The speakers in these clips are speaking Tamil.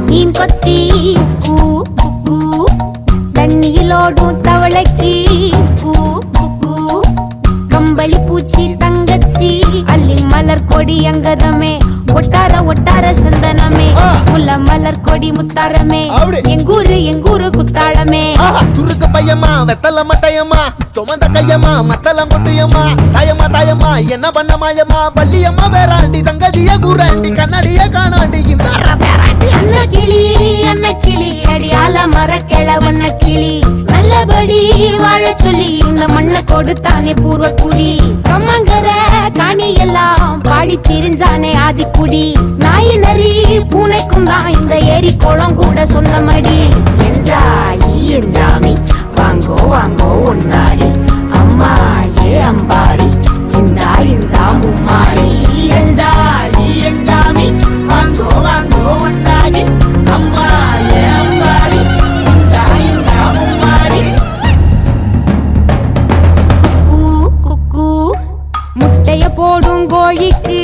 மீன் கொத்தி தண்ணியிலோடும் தவளைக்கு கம்பளி பூச்சி தங்கச்சி அள்ளி மலர் கொடி அங்கதமே ஒட்டார ஒட்டார சந்தனமே முல்ல மலர் கொடி முத்தாரமே எங்கூரு குத்தாளமே துருக்கு பையம்மா வெத்தல மட்டையம்மா சுமந்த கையம்மா மத்தல முட்டையம்மா தாயம்மா என்ன பண்ண மாயம்மா பள்ளியம்மா வேறாண்டி சங்கதிய கூறாண்டி கண்ணடிய காணாண்டி இந்த அன்ன கிளி அடியால மர கிழவண்ண கிளி நல்லபடி வாழ சொல்லி இந்த மண்ணை கொடுத்தானே பூர்வ குடி கம்மங்கர காணி எல்லாம் பாடி திரிஞ்சானே ஆதிக்குடி நாய் நரி பூனைக்கும் தான் இந்த ஏரி குளம் கூட சொந்தமடி என்ஜாமி வாங்கோ வாங்கோ ஒன்னாரி அம்மா ஏ அம்பாரி இந்தா மும்மாரி என்ஜாமி வாங்கோ வாங்கோ ஒன்னாரி அம்மா ஏ அம்பாரி இந்தா மும்மாரி குக்கு முட்டைய போடும் கோழிக்கு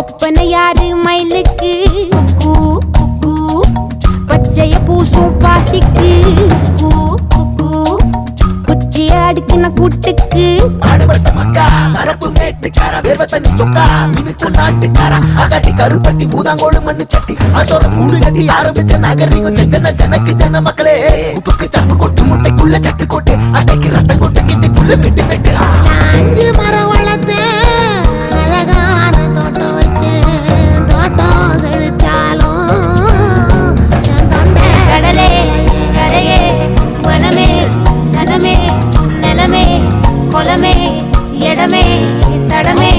ஒப்பனை யாரு மயிலுக்கு பச்சைய பூசும் பாசிக்கு குச்சிய அடுக்கின கூட்டுக்கு பாடுபட்ட மக்கா மரப்பு மேட்டுக்காரா வேர்வ தண்ணி சொக்கா மினுக்கு நாட்டுக்காரா அகட்டி கருப்பட்டி பூதாங்கோடு மண்ணு சட்டி அதோட கூடு கட்டி ஆரம்பிச்ச நாகரிகம் செஞ்சன ஜனக்கு ஜன மக்களே உப்புக்கு சப்பு கொட்டு முட்டைக்குள்ள சட்டு கொட்டு அட்டைக்கு ரத்தம் கொட்டு கிட்டி புள்ள வெட்டு வெட்டு அஞ்சு மரம் வளர்த்து அழகான தோட்டம் வச்சு தோட்டம் செழிச்சாலும் கடலே கரையே வனமே சனமே நிலமே கொலமே இடமே தடமே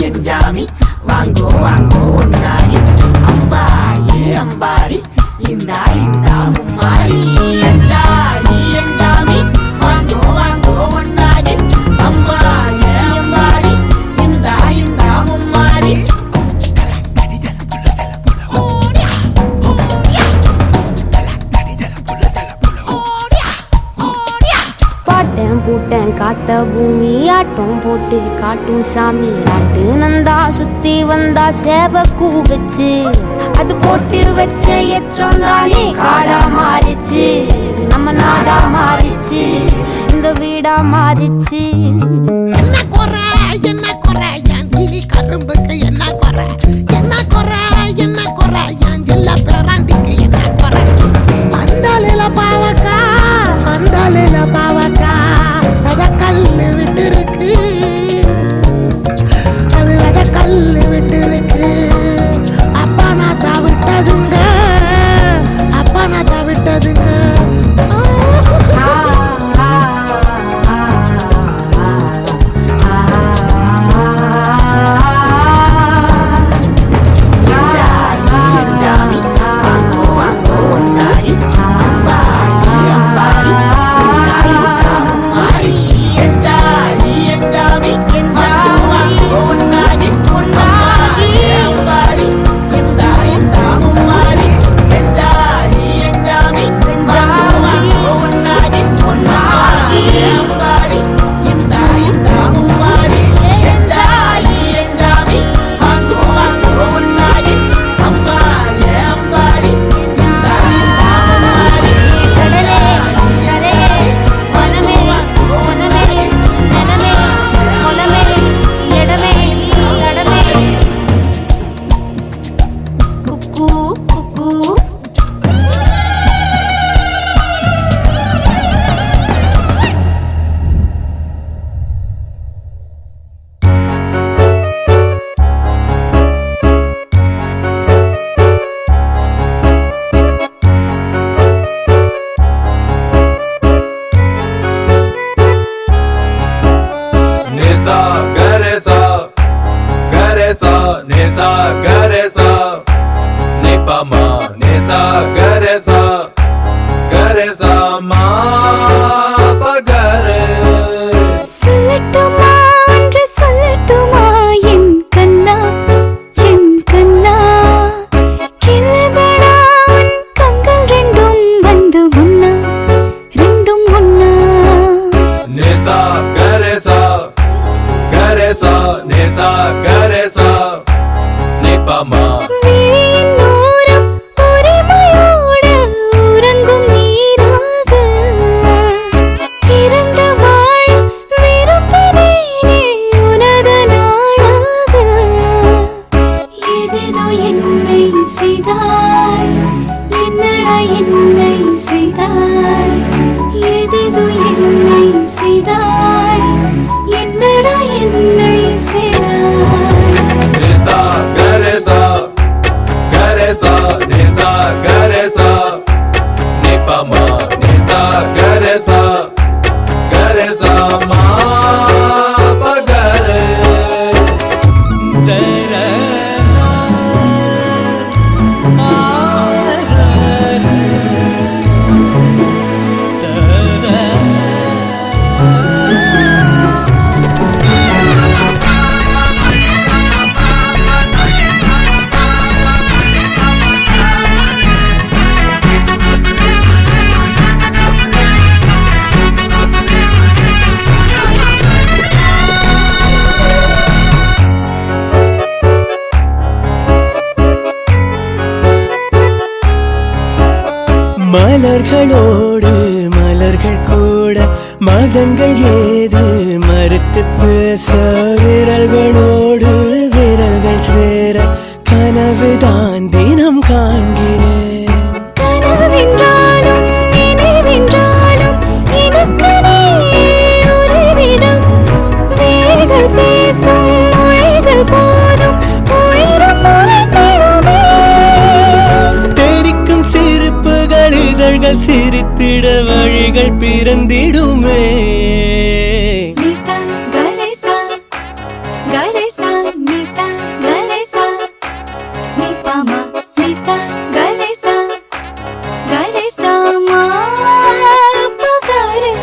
என்ஜாமி வாங்கோ வாங்கோ ஒன்னாரி அம்பா ஏ அம்பாரி இந்தா மும்மாரி என்ஜாமி வாங்கோ வாங்கோ ஒன்னாரி அம்பா ஏ அம்பாரி இந்தா மும்மாரி பாட்டன் பூட்டன் காத்த பூமி ஆட்டம் போட்டு காட்டும் சாமி ராட்டு நந்தா சுத்தி வந்தா சேவ கூவச்சு அது போட்டு வச்ச எச்சொந்தாலே காடா மாறிச்சு நம்ம நாடா மாறிச்சு இந்த வீடா மாறிச்சு என்ன குறை என் கிளி கரும்புக்கு என்ன குறை என் ஜில்ல பேராண்டிக்கு என்ன குறை பந்தலில பாவக்கா அத கல்லு விட்டு இருக்கு அது அத கல்லு விட்டு இருக்கு அப்பா நான் தவிட்டதுங்க Nesa, Nesa, Garesa, Nepama. விழியின் ஓரம் உரிமையோடு உறங்கும் நீராக இறந்து வாழும் விரும்பினேனே உனது நாளாக. ஏதேதோ என்னை செய்தாய், என்னடா என்னை செய்தாய், ஏதேதோ என்னை செய்தாய், என்னடா என்னை செய்தாய். Nisa, garesa, garesa, nisa, garesa, nipama, nisa, garesa, garesa, ma, pagare. மலர்களோடு மலர்கள் கூட மதங்கள் ஏது மறுத்து பேச விரல்களோடு விரல்கள் சேர கனவுதான் தினம் காண்கிறேன். கனவென்றாலும் நினைவென்றாலும் எனக்கு நீ உறைவிடம். விழிகள் பேசும் மொழிகள் போதும் உயிரும் உறைந்திடுமே. தெரிக்கும் சிரிப்புகள் இதழ்கள் சிரித்திட வழிகள் பிறந்திடுமே. நிசா கரேசா கரேசா நிசா கரேசா நிபாமா நிசா கரேசா கரேசா மா பகரே.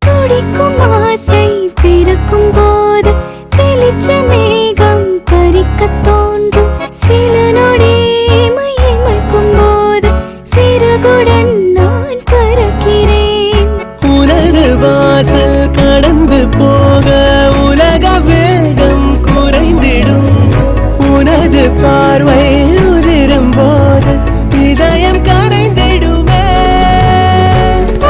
துடிக்கும் ஆசை பிறக்கும் போது வெளிச்ச மேகம் பறிக்க தோன்றும். சில நொடி மையமைக்கும் போது சிறகுடன் நான் பறக்கிறேன். உனது வாசல் கடந்து போக உலக வேகம் குறைந்திடும். உனது பார்வை உதிரும் போது இதயம் கரைந்திடுமே.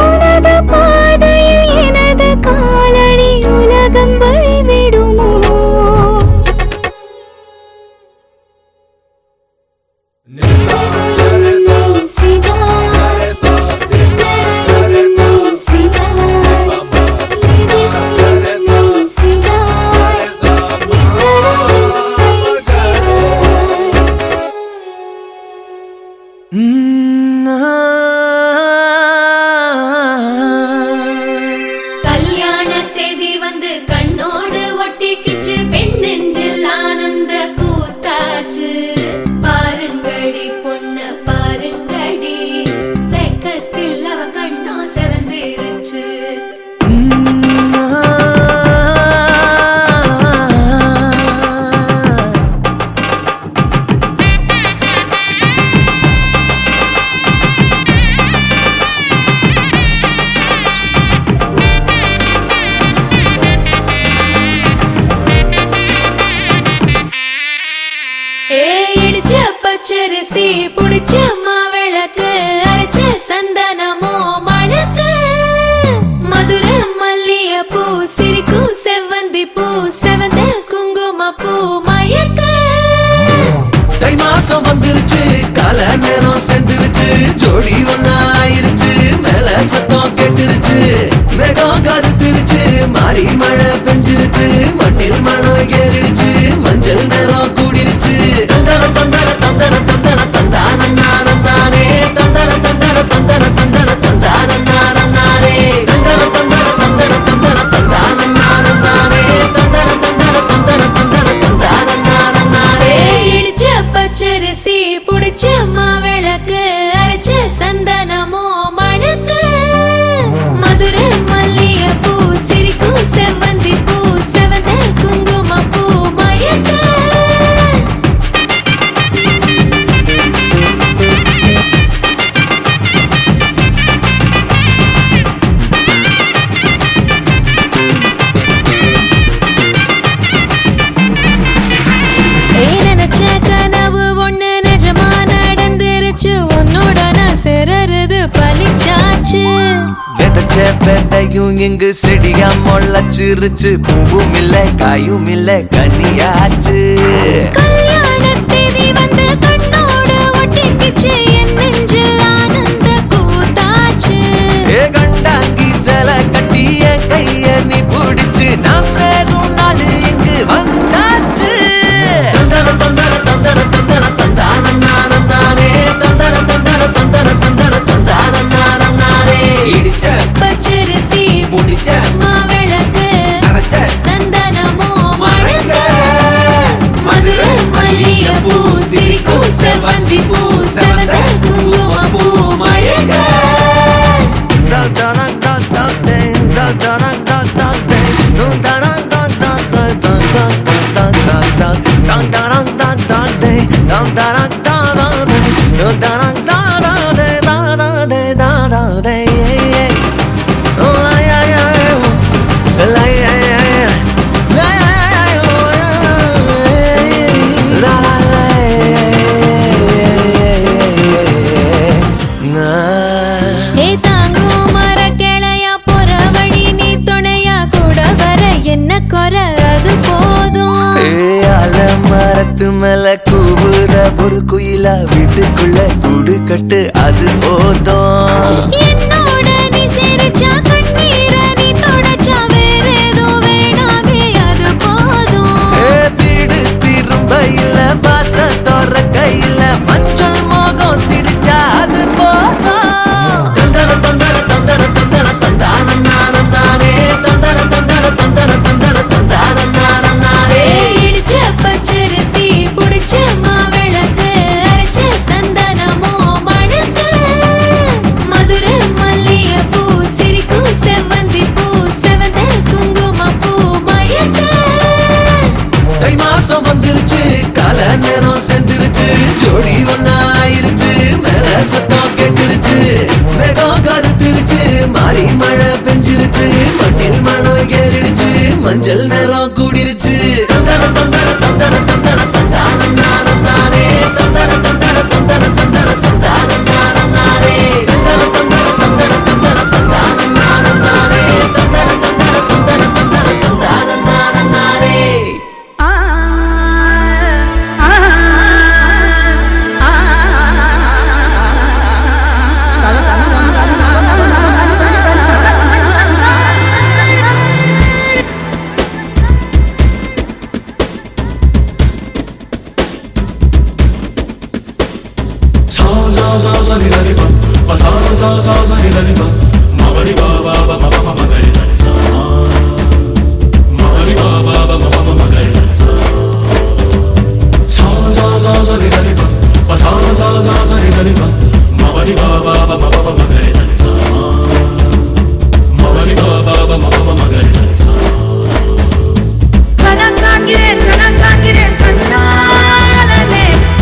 உனது பாதையில் எனது காலடி உலகம் வழிவிடுமோ. என்னை செய்தாய், என்னை செய்தாய், என்னை செய்தாய், என்னை கல்யாண தேதி வந்து கண்ணோடு ஒட்டிக்கிச்சு. பெண் நெஞ்சில் ஆனந்த கூத்தாச்சு. பாருங்கடி பொண்ண பாருங்கடி, வெக்கத்தில் அவ கண்ணோ செவந்திருச்சு. இடிச்ச பச்சரிசி புடிச்ச மாவிளக்கு அரைச்ச சந்தனமோ மணக்கு. மதுர மல்லிய பூ சிரிக்கும் செவ்வந்தி பூ செவந்த குங்கும பூ மயக்க. தை மாசம் வந்துருச்சு, கால நேரம் சென்றுருச்சு, ஜோடி ஒன்னாயிருச்சு, மேல சத்தம் கேட்டுருச்சு, மேகம் கருத்துருச்சு, மாறி மழை பெஞ்சிருச்சு, மண்ணில் மனம் ஏறிடுச்சு, மஞ்சள் நேரம் கூடிருச்சு. தந்தர தந்தர தந்தர தந்தர தந்தானே, தந்தர தந்தர தந்தர தந்தர தந்தானே, தந்தர தந்தர தந்தர தந்தர தந்தானே, தந்தர தந்தர தந்தர தந்தர தந்தானே. பச்சரிசி புடிச்ச மாவிளக்கு அரைச்ச சந்தனமோ மணக்கு மதுரை மல்லிகைப்பூ சிரிக்கும் செவ்வந்தி பூ செவந்த குங்குமப்பூ மயக்க கனவு ஒண்ணு நிஜமா நடந்துருச்சு உன்னோட நான் சிறருது பலிச்சாச்சு விதைச்ச விதையும் இங்கு செடியா முளைச்சிருச்சு பூவும் இல்ல காயும் இல்ல கனியாச்சு கல்யாண தேதி வந்து கண்ணோடு ஒட்டிக்கிச்சு என் நெஞ்சில் ஆனந்த கூத்தாச்சு ஏ கண்டாங்கி சில கட்டி என் கைய நீ பிடிச்சு நாம் சேரும் நாள் இங்கு வந்தாச்சு தந்தர தந்தர தந்தர தந்தர தந்தான நானே தந்தர தந்தர தந்தர தந்தர தந்தான நானே இடிச்ச பச்சரிசி முடிச்ச மாவிளக்கு அரைச்ச சந்தனமோ மணக்க மதுரை மல்லிகைப்பூ சிரிக்கும் செவ்வந்தி பூ செவந்த குங்குமப்பூ மயக்க ஏ தாங்கும் மர கிளையா போற வழி நீ துணையா கூட வர என்ன குறை அது போதும் மரத்து மேல கூவுற ஒரு குயிலா வீட்டுக்குள்ள கூடு கட்டு அது போதும் என்னோட நீ சிரிச்சா கண்ணீர நீ தொடச்சா வேற ஏதோ வேணாமே அது போதும் வீடு திரும்ப இல்ல பாச தோற கையில மஞ்சள் மோகம் சிரிச்சா அது போதும் தந்தர தந்தர தந்தர தந்தர தந்தான நானே தந்தர தந்தர தந்தர தந்தர தந்தான நானே இடிச்ச பச்சரிசி புடிச்ச மாவிளக்கு அரைச்ச சந்தனமோ மணக்க மதுரை மல்லிகைப்பூ சிரிக்கும் செவ்வந்தி பூ செவந்த குங்குமப்பூ மயக்க தை மாசம் வந்துருச்சு கால நேரம் சென்றுருச்சு ஜோடி ஒன்னாயிருச்சு மேல சத்தம் கேட்டுருச்சு மேகம் கருத்துருச்சு மாறி மழை பெஞ்சிருச்சு மண்ணில் மணம் ஏறிடுச்சு மஞ்சள் நேரம் கூடிருச்சு தந்தர தந்தர தந்தர தந்தர தந்தான நானே தந்தர தந்தர தந்தர தந்தர தந்தான நானே தந்தர தந்தர தந்தர தந்தர தந்தான நானே தந்தர தந்தர தந்தர தந்தர தந்தான நானே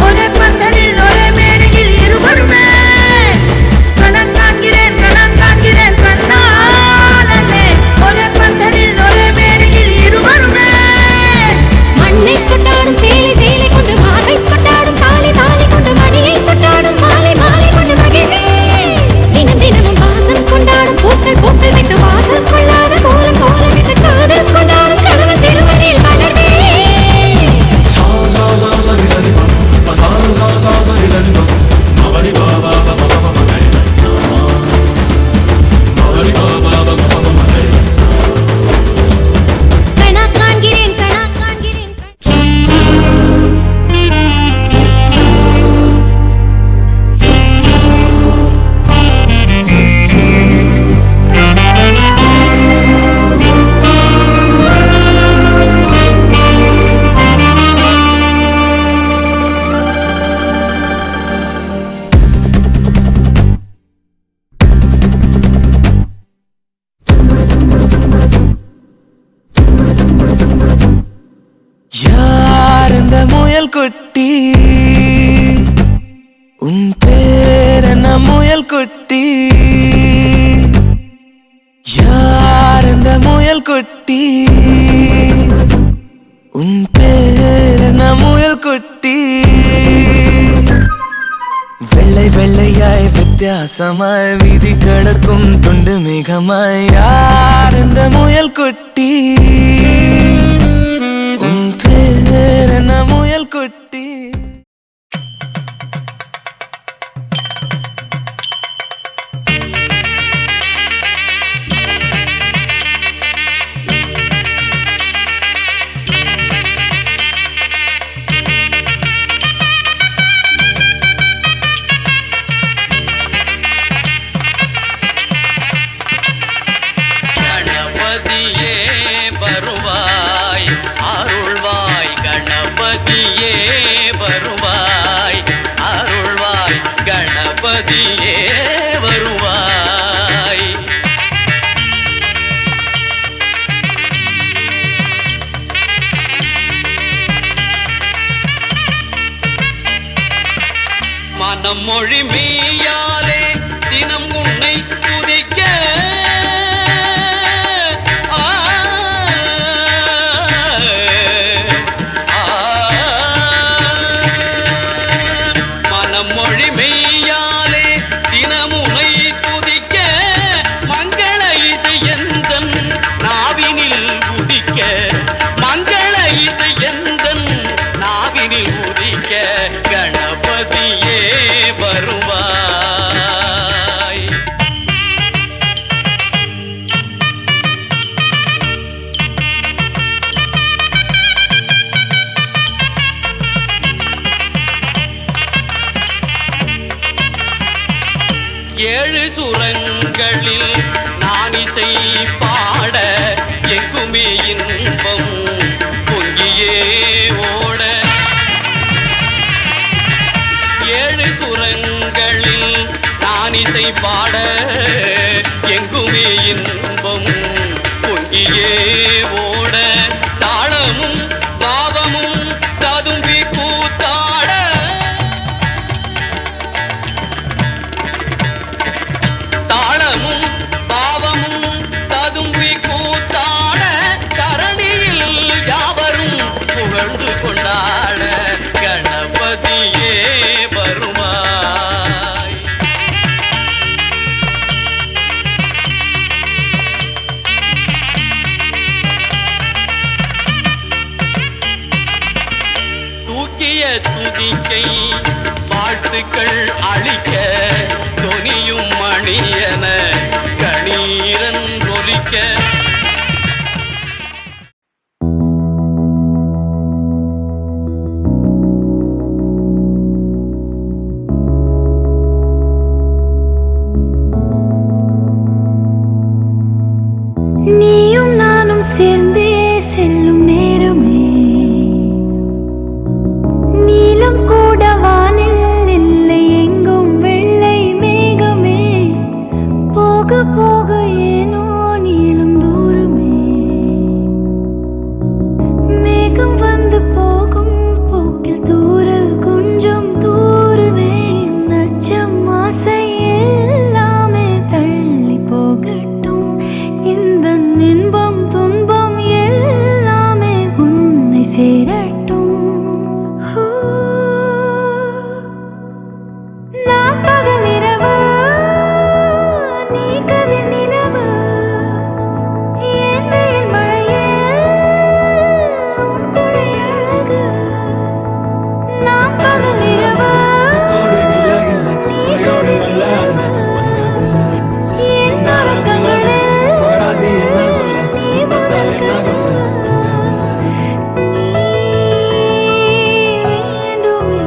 ஒரே பந்தலில் ஒரே மேடையில் இருவருமே குட்டி உன் பேர் என்ன முயல் குட்டி யார் இந்த முயல் குட்டி உன் பேர் என்ன முயல் குட்டி வெள்ளை வெள்ளையாய் வித்தியாசமாய் வீதி கடக்கும் துண்டு மேகமாய் யார் இந்த முயல் குட்டி உன் பேர் என்ன முயல் குட்டி கணபதியே வருவாய் மனம் மொழி மெய்யாலே தினம் உன்னை துதிக்க மங்கள இசை எந்தன் நாவினில் உதிக்க கணபதியே வருவாய் ஏழு சுரங்களில் நான் இசை பாட எங்குமே இன்பம் பொங்கியே ஓட ஏழு சுரங்களில் நான் இசை பாட எங்குமே இன்பம் பொங்கியே ஓட தாளமும் பாவமும் ததும்பி கூத்தாட தாளமும் பாவமும் ததும்பி கூத்தாட தரணியில் யாவரும் புகழ்ந்து கொண்டாட கணபதியே வருவாய் தூக்கிய துதிக்கை வாழ்த்துக்கள் அளிக்க தொனியும் மணியன கணீரன் ஒலிக்க நீயும் நானும் சேர்ந்தே செல்லும் நேரமே நீலம் கூட வானில் இல்லை எங்கும் வெள்ளை மேகமே போக போக ஏனோ நீளும் தூரமே மேகம் வந்து போகும் போக்கில் தூரல் கொஞ்சம் தூரமே நச்சம் ஆசை எல்லாமே தள்ளி போகட்டும் இந்த இன்பம் துன்பம் எல்லாமே உன்னை சேரட்டும் நான் பகல் இரவு நீ கதிர் நிலவு என் வெயில் மழையே உன் கொடை அழகு நான் பகல் இரவு நீ கதிர் நிலவு என் உறக்கங்களில் நீ முதல் கனவு நீ வேண்டுமே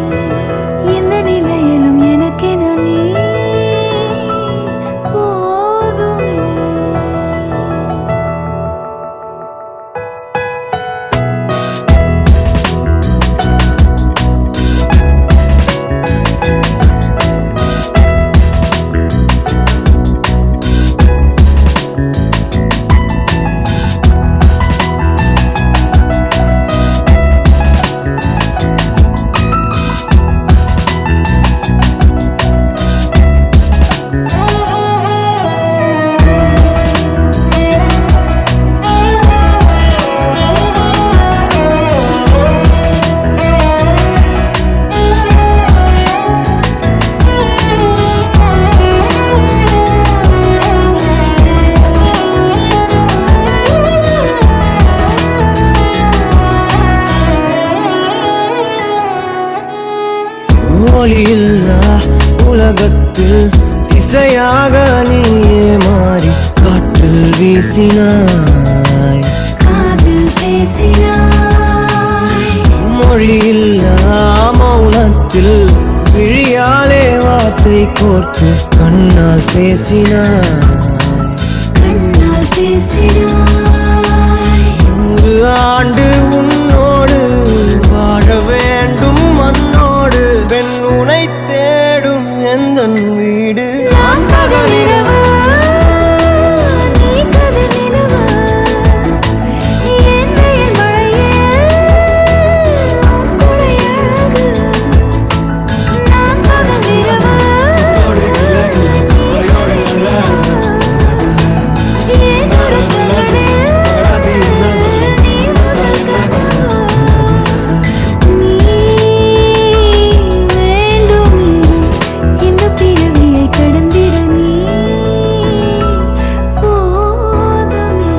எந்த நிலையிலும் எனக்கென நீ போதுமே மொழியில்லா உலகத்தில் இசையாக நீயே மாறி காற்றில் வீசினாய், காதில் பேசினாய். மொழியில்லா மௌனத்தில் விழியாலே வார்த்தை கோர்த்து கண்ணால் பேசினாய், கண்ணால் பேசினாய். 100 ஆண்டு உன்னோடு வாழ வேண்டும் மண்ணோடு பெண் உனை தேடும் எந்தன் வீடு நான் பகலிரவு, நீ கதிர் நிலவு. என் வெயில் மழையில் உன் கொடை அழகு. நான் பகலிரவு, நீ கதிர் நிலவு. என் உறக்கங்களில் நீ முதல் கனவு. நீ வேண்டுமே இந்த பிறவியை கடந்திட நீ போதுமே.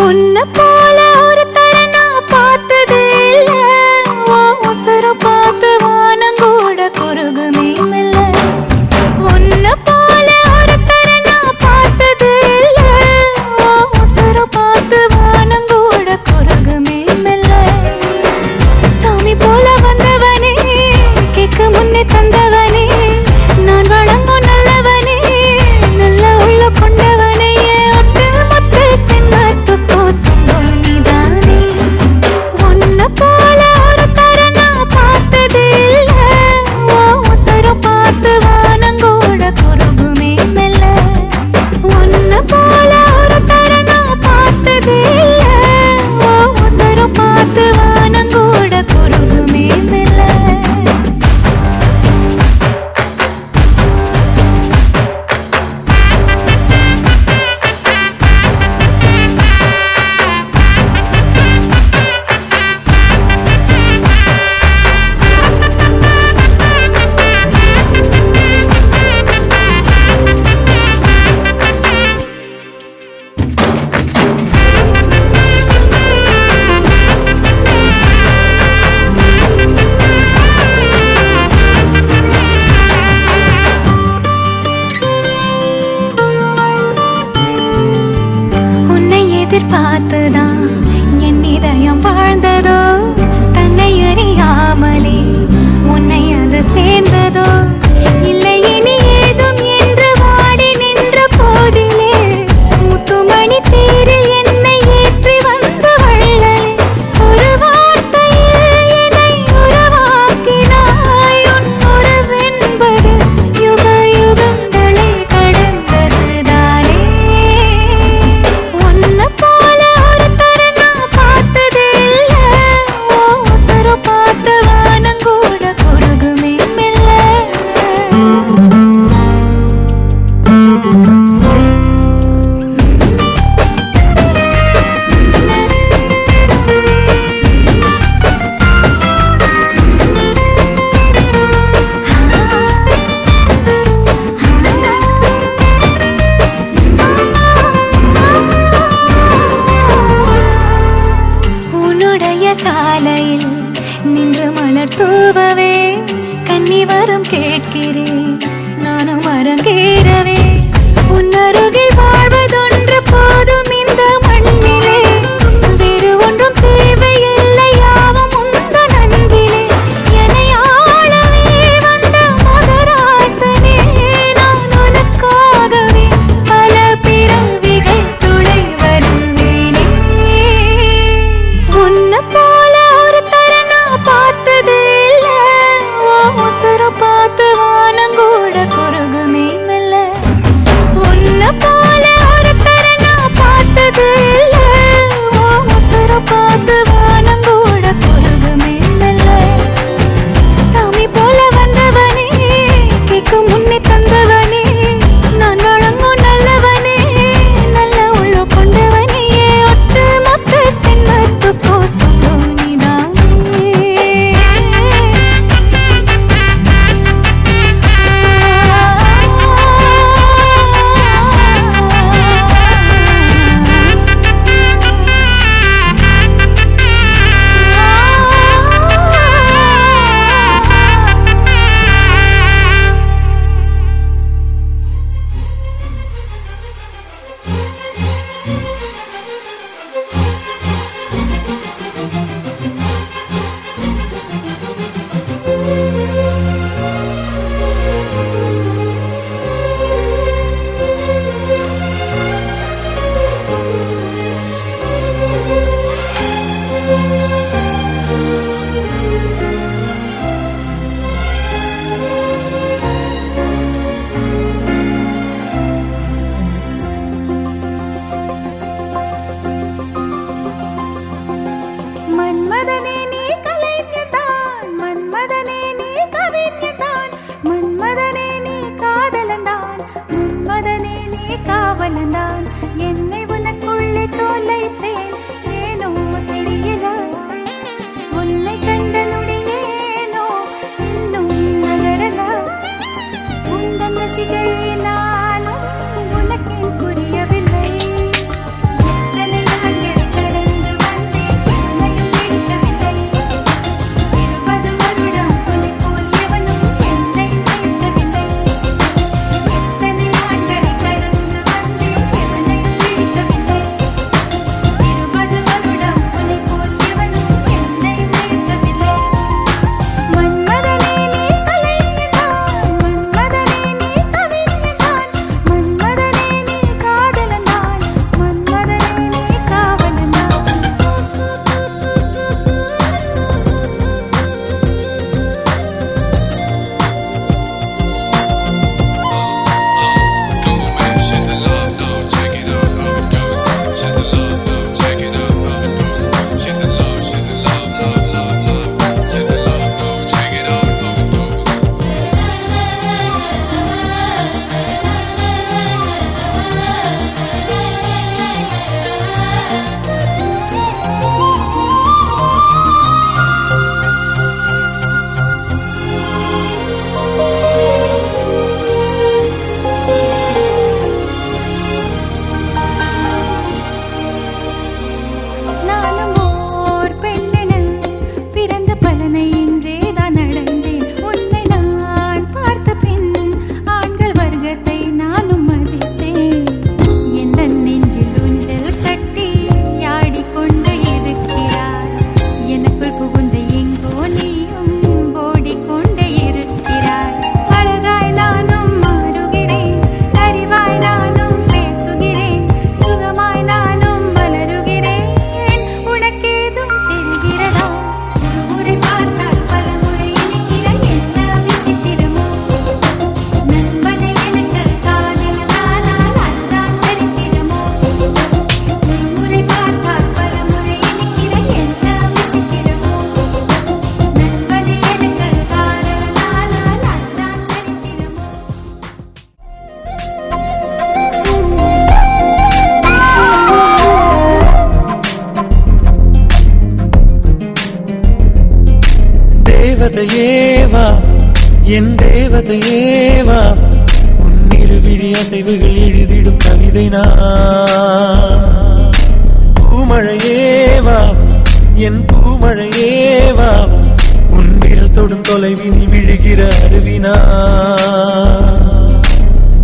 உன்னை போல ஒரு தர நான் பார்த்தது இல்ல. உன் உசுர பார்த்து வானங்கூட குறுகுமே மெல்ல. உன்னை போல ஒரு தர நான் பார்த்தது இல்ல. உன் உசுர பார்த்து வானங்கூட குறுகுமே மெல்ல. சாமி போல வந்தவனே, கேட்க முன்னே தந்தவனே, நான் வணங்கும் நல்லவனே, நல்ல உள்ள கொண்டவனே, ஒட்டு மொத்த சின்னத்துக்கோ சொந்தம் நீதானே. உன்னை போல ஒரு தர நான் பார்த்தது இல்ல. உன் உசுர பார்த்து வானங்கூட குறுகுமே மெல்ல. உன்னை போல ஒரு தர நான் பார்த்தது இல்ல. உன் உசுர பார்த்து வானங்கூட குறுகுமே மெல்ல. உன்னை எதிர்பார்த்துதான் என் இதயம் வாழ்ந்ததோ, தன்னை அறியாமலே உன்னை அது சேர்ந்ததோ. இல்லை இனி ஏதும் என்று வாடி நின்ற போதிலே, முத்துமணி தேரில் என்னை ஏற்றி வந்த வள்ளலே. ஒரு வார்த்தையில் என்னை உறவாக்கினாய். உன் உறவென்பது யுக யுகங்களை கடந்ததுதானே. உன்னை போல ஒரு தர நான் பார்த்தது இல்ல. உன் உசுர பார்த்து வானங்கூட குறுகுமே மெல்ல.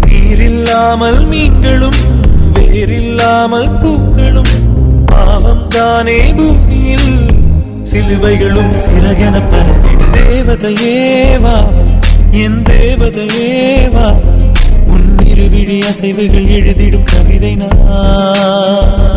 நீரில்லாமல் மீன்களும் வேரில்லாமல் பூக்களும் பாவம் தானே பூமியில் சிலுவைகளும் சிறகென பறந்திடும் தேவதையேவா என் தேவதையேவா உன் இருவிழி அசைவுகள் எழுதிடும் கவிதை நான்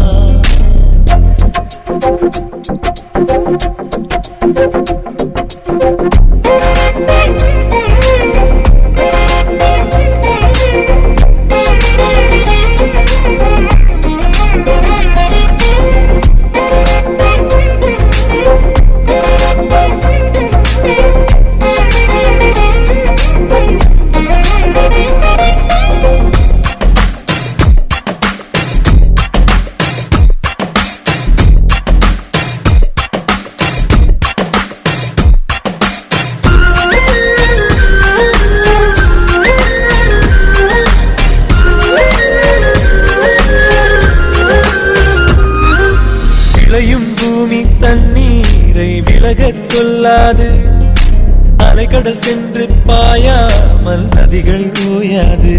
சொல்லாது அலைக்கடல் சென்று பாயாமல் நதிகள் ஓயாது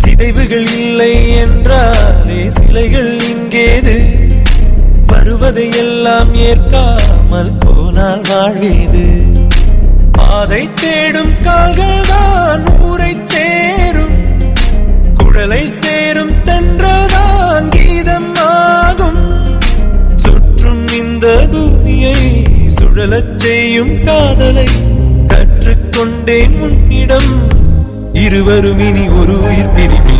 சிதைவுகள் இல்லை என்றாலே சிலைகள் இங்கேது வருவதை எல்லாம் ஏற்காமல் போனால் வாழ்வேது பாதை தேடும் கால்கள் தான் ஊரை சேரும் குழலை சேரும் தென்றல்தான் கீதம் ஆகும் சுற்றும் இந்த பூமியை சுழலச் செய்யும் காதலை கற்றுக்கொண்டேன் உன்னிடம் இருவரும் இனி ஒரு உயிர் பிரிவில்லை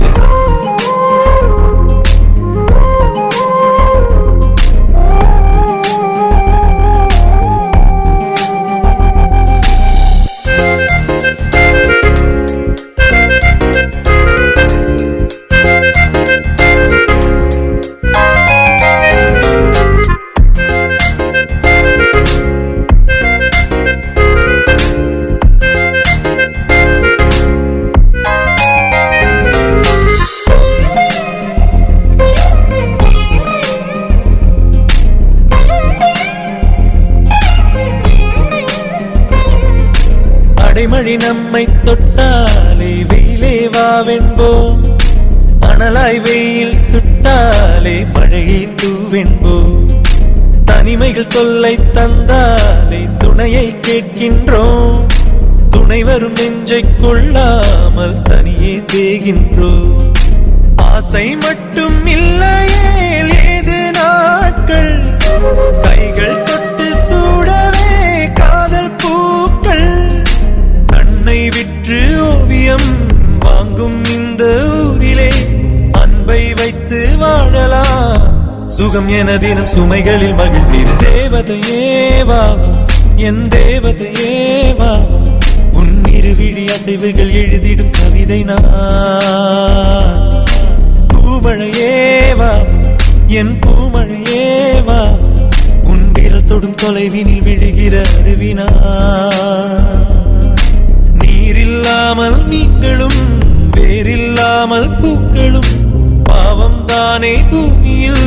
மழை நம்மை தொட்டாலே வெயிலே வாவென்போம் அனலாய் வெயில் சுட்டாலே மழையை தூவென்போம் தனிமைகள் தொல்லை தந்தாலே துணையை கேட்கின்றோம் துணை வரும் நெஞ்சை கொள்ளாமல் தனியே தேகின்றோம் ஆசை மட்டும் இல்லையே ஏது நாட்கள் கைகள் தொட்டு சூடவே காதல் பூக்கள் கண்ணை விற்று ஓவியம் வாங்கும் இந்த ஊரிலே அன்பை வைத்து வாழலாம் சுகம் என தினம் சுமைகளில் மகிழ்ந்தீர் தேவதையேவா என் தேவதையேவா உன் இருவிழி அசைவுகள் எழுதிடும் கவிதை நான் பூமழையேவா என் பூமழையேவா உன் விரல் தொடும் தொலைவினில் விழுகிற அருவினா நீரில்லாமல் மீன்களும் வேரில்லாமல் பூக்களும் பாவம் தானே பூமியில்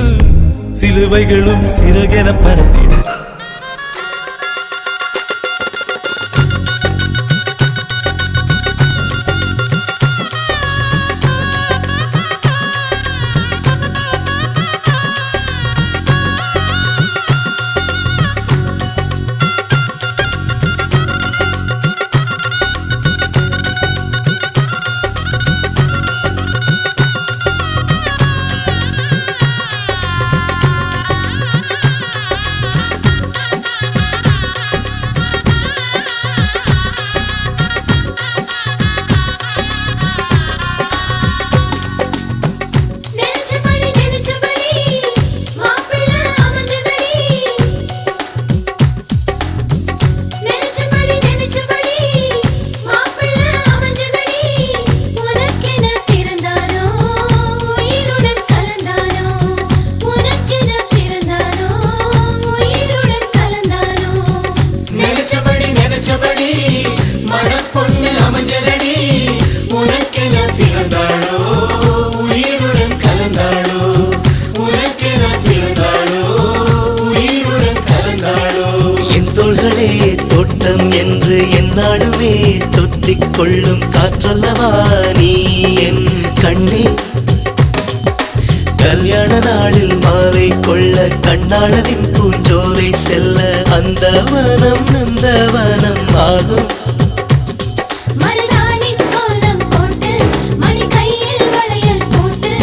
சிலுவைகளும் சிறகென பறந்திடும் கொள்ளும் காற்றல்லவா நீ என் கண்ணே. கல்யாண நாளில் மாலை கொள்ள கண்ணாளரின் பூஞ்சோலை செல்ல அந்த வனம் நந்தவனம் ஆகும். மருதாணி கோலம் போட்டு மணி கையில் வளையல் போட்டு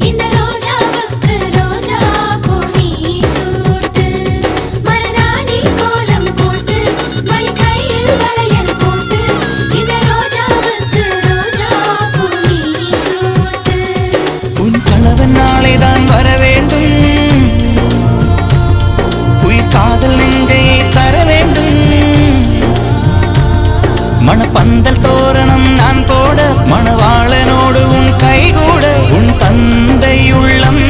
இந்த ரோஜாவுக்கு ரோஜா பூ நீ சூட்டு. மருதாணி கோலம் போட்டு மணி கையில் வளையல் போட்டு இந்த ரோஜாவுக்கு ரோஜா பூ நீ சூட்டு. உன் கணவன் நாளைதான் வர வேண்டும், உயிர் காதல் நெஞ்சையே தர வேண்டும். மணப்பந்தல் தோரணம் நான் போட மணவாளனோடு உன் கைகூட உன் தந்தை உள்ளம்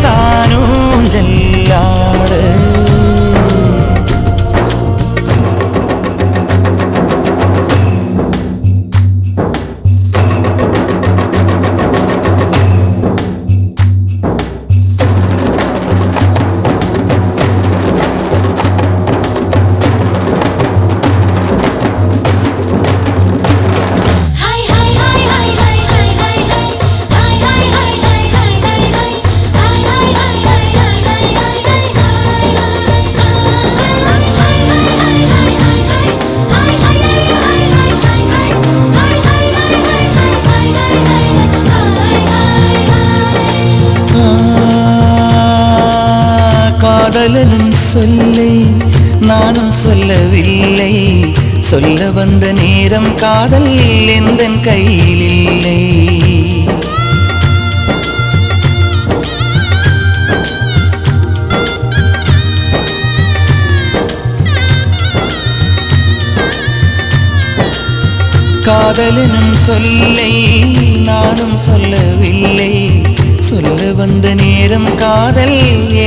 தானூஞ்செல்லாட. Hi hi hi hi hi hi hi hi hi hi hi hi hi hi hi hi hi hi hi காதலனும் சொல்லை நானும் சொல்லவில்லை, சொல்ல வந்த நேரம் காதல் எந்தன் கையில் இல்லை. காதலனும் சொல்லை நானும் சொல்லவில்லை, சொல்ல வந்த நேரம் காதல்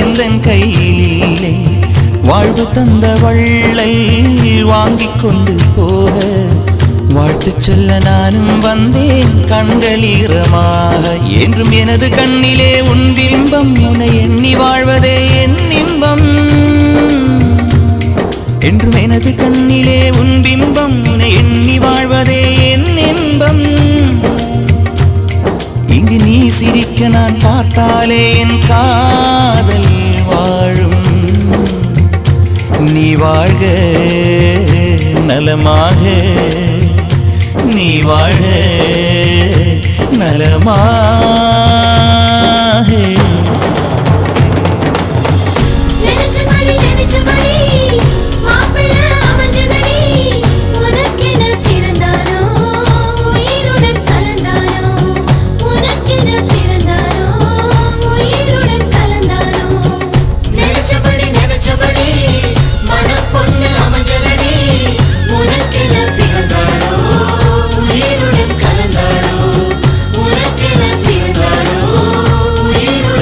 எந்தன் கையில் இல்லை. வாழ்வு தந்த வள்ளல் வாங்கிக் கொண்டு போக வாழ்த்து சொல்ல நானும் வந்தேன் கண்கள் ஈரமாக. என்றும் எனது கண்ணிலே உன் பிம்பம், உன்னை எண்ணி வாழ்வதே என் இன்பம். என்றும் எனது கண்ணிலே உன் பிம்பம், உன்னை எண்ணி வாழ்வதே என் இன்பம். இங்கு நீ சிரிக்க நான் பார்த்தாலே என் காதல் வாழும். நீ வாழ்க நலமாக, நீ வாழ்க நலமாக. நினைச்சபடி நினைச்சபடி மாப்பிள்ளை அமைஞ்சதடி. உனக்கென பிறந்தானோ உயிருடன் கலந்தானோ, உனக்கென பிறந்தானோ உயிருடன் கலந்தானோ. நினைச்சபடி நினைச்சபடி மனம் பொண்ணு அமைஞ்சதடி. உனக்கென பிறந்தானோ உயிருடன் கலந்தானோ, உனக்கென பிறந்தானோ உயிருடன்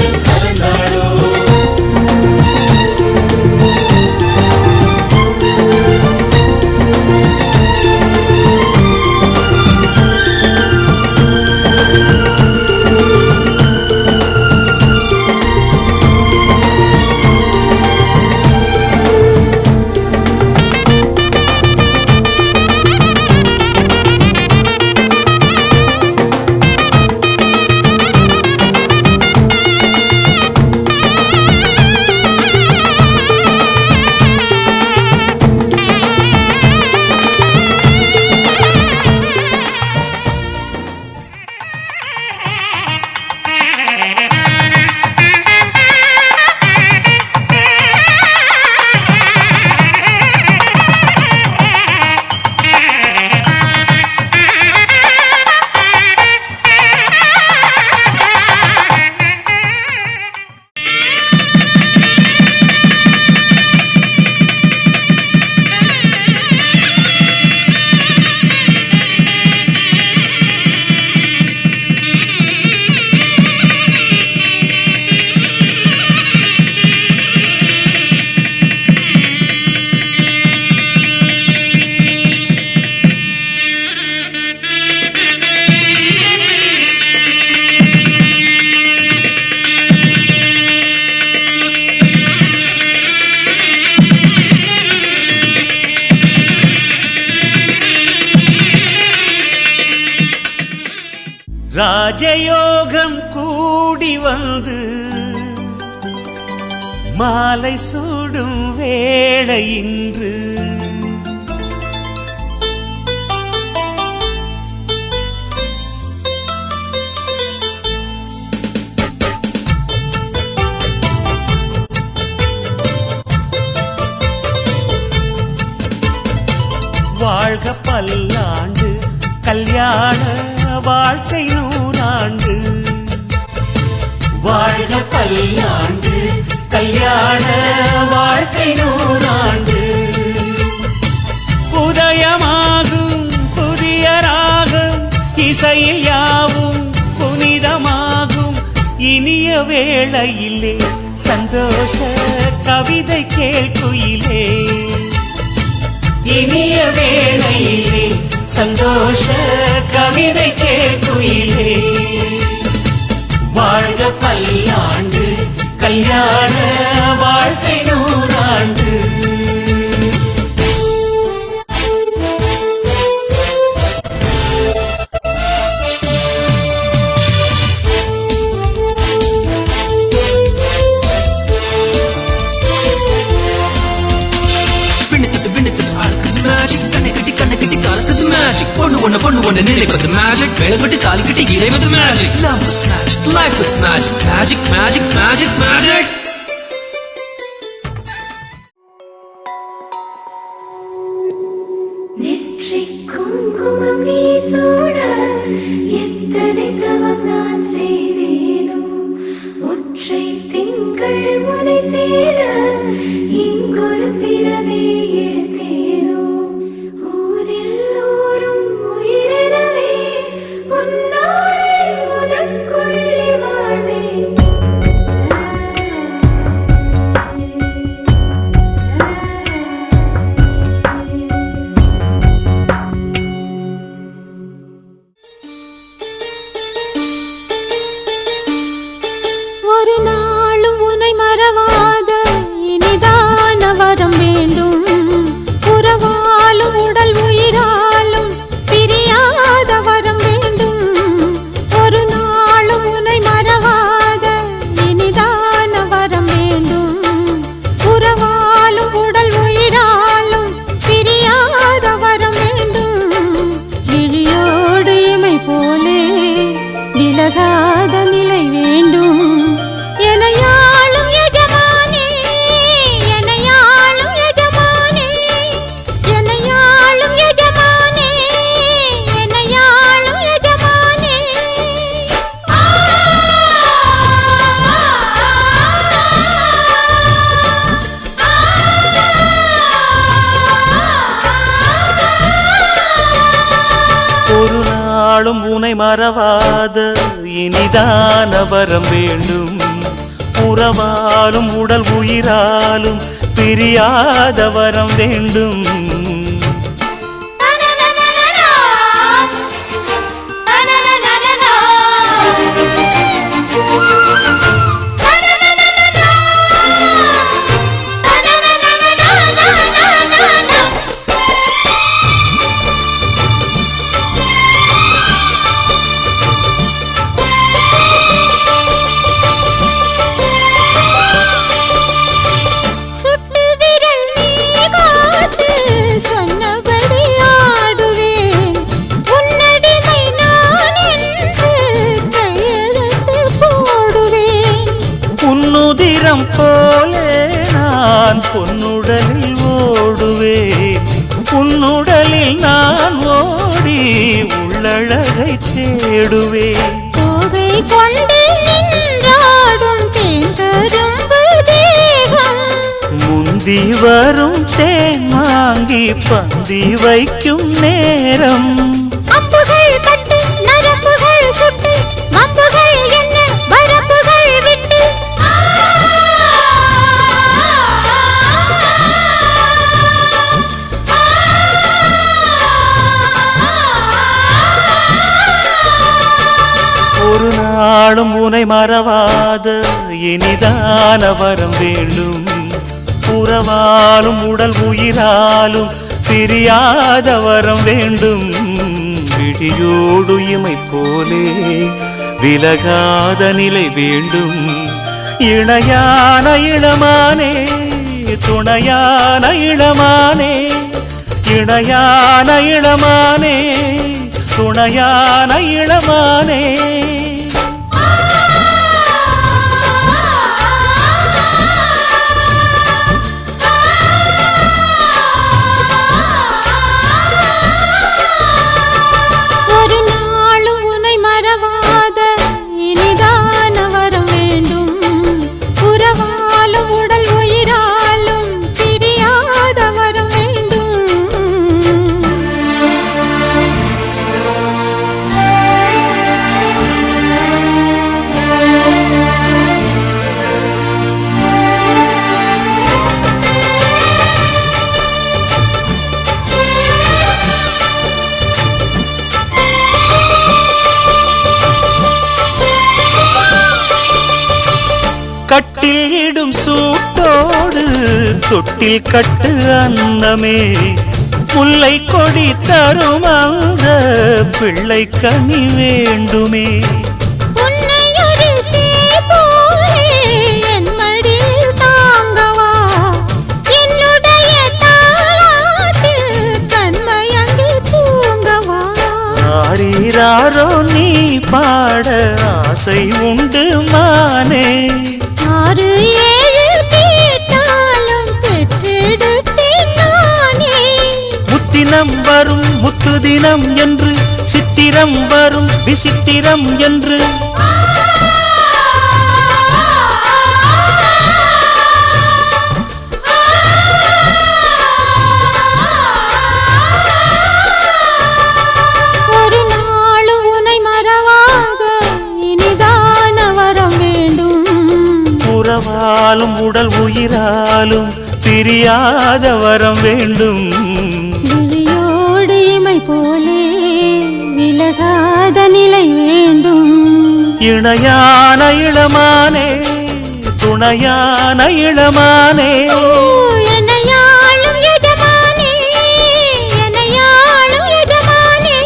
ராஜயோகம் கூடி வந்து மாலை சூடும் வேளை இன்று வாழ்க பல்லாண்டு கல்யாண வாழ்க்கை நூறாண்டு வாழ்க பல்லாண்டு கல்யாண வாழ்க்கை நூறாண்டு உதயமாகும் புதிய ராகம் இசையில் யாவும் புனிதமாகும் இனிய வேளையிலே சந்தோஷ கவிதை கேட்குயிலே இனிய வேளையிலே சந்தோஷ கவிதை கேட்குயிலே வாழ்க பல்லாண்டு கல்யாண வாழ்க்கை நூறாண்டு பொண்ணு ஒண்ணு நினைப்பது மேஜிக் வேலைப்பட்டு தாலி கட்டி இறைவது magic love is magic life is magic magic magic magic magic நெற்றி குங்குமம் நீ சூட எத்தனை தவம் நான் செய்தேனோ ஒற்றை திங்கள் முனை சேர இங்கொரு பிறவி எடுத்தேனோ ஊரில் ஊரும் உயிரினவே உன்னோடே உனக்குள்ளே வாழ்வேன் ஒரு நாளும் உன்னை மறவாத இனிதான வரம் வேண்டும் உறவாலும் உடல் உயிராலும் பிரியாத வரம் வேண்டும் ஒரு நாளும் உன்னை மறவாத இனிதான வரம் வேண்டும் உறவாலும் உடல் உயிராலும் பிரியாத வரம் வேண்டும் விழியோடு இமை போலே விலகாத நிலை வேண்டும் எனையாளும் எஜமானே எனையாளும் எஜமானே எனையாளும் எஜமானே எனையாளும் எஜமானே ஒரு நாளும் உனை மறவாத இனிதான வரம் வேண்டும் உறவாலும் உடல் உயிராலும் பிரியாத வரம் வேண்டும் சுட்டு விரல் நீ காட்டு சொன்னபடி ஆடுவேன் உன்னடிமை நான் என்று கையெழுத்து போடுவேன் உன்னுதிரம் போலே நான் பொன்னுடலில் ஓடுவேன் உன்னுடலில் நான் ஓடி உள்ளழகை தேடுவேன் தோகை கொண்டு நின்றாடும் தேங்கரும்பு தேகம் முந்தி வரும் தேன் வாங்கி பந்தி வைக்கும் நேரம் அம்புகள் பட்டு நரம்புகள் சுட்டு மம்புகள் என்ன வரம்புகள் விட்டு ஒரு நாளும் உனை மறவாத இனிதான வரம் வேண்டும் உறவாலும் உடல் உயிராலும் பிரியாத வரம் வேண்டும் விழியோடு இமை போலே விலகாத நிலை வேண்டும். இணையான இளமானே துணையான இளமானே, இணையான இளமானே துணையான இளமானே. ஒரு நாளும் உன்னை மறவாத இனிதான வரம் வேண்டும். உறவாலும் உடல் உயிராலும் பிரியாத வரம் வேண்டும். கட்டில் இடும் சூட்டோடு தொட்டில் கட்டு அன்னமே, முல்லை கொடி தரும் அந்த பிள்ளை கனி வேண்டுமே. உன்னை ஒரு சேய் போலே என் மடியில் தாங்கவா, என்னுடைய தாலாட்டில் கண்மயங்கி தூங்கவா. ஆரீராரோ நீ பாட ஆசை உண்டு மானே, 6 7 கேட்டாலும் பெற்றெடுப்பேன் நானே. முத்தினம் வரும் முத்து தினம் என்று, சித்திரம் வரும் விசித்திரம் என்று. ஒரு நாளும் உன்னை மறவாத இனிதான வரம் வேண்டும். உறவாலும் உடல் உயிராலும் பிரியாத வரம் வேண்டும். விழியோடு இமை போலே விலகாத நிலை வேண்டும். இணையான இளமானே துணையான இளமானே. என்னையாளும் எஜமானே, என்னையாளும் எஜமானே.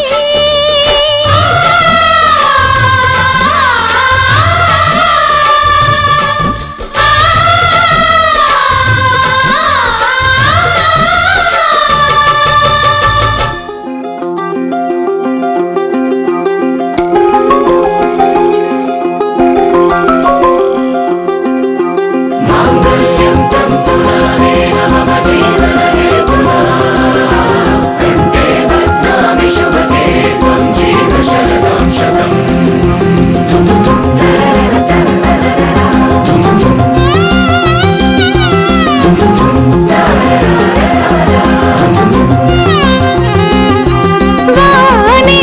வானே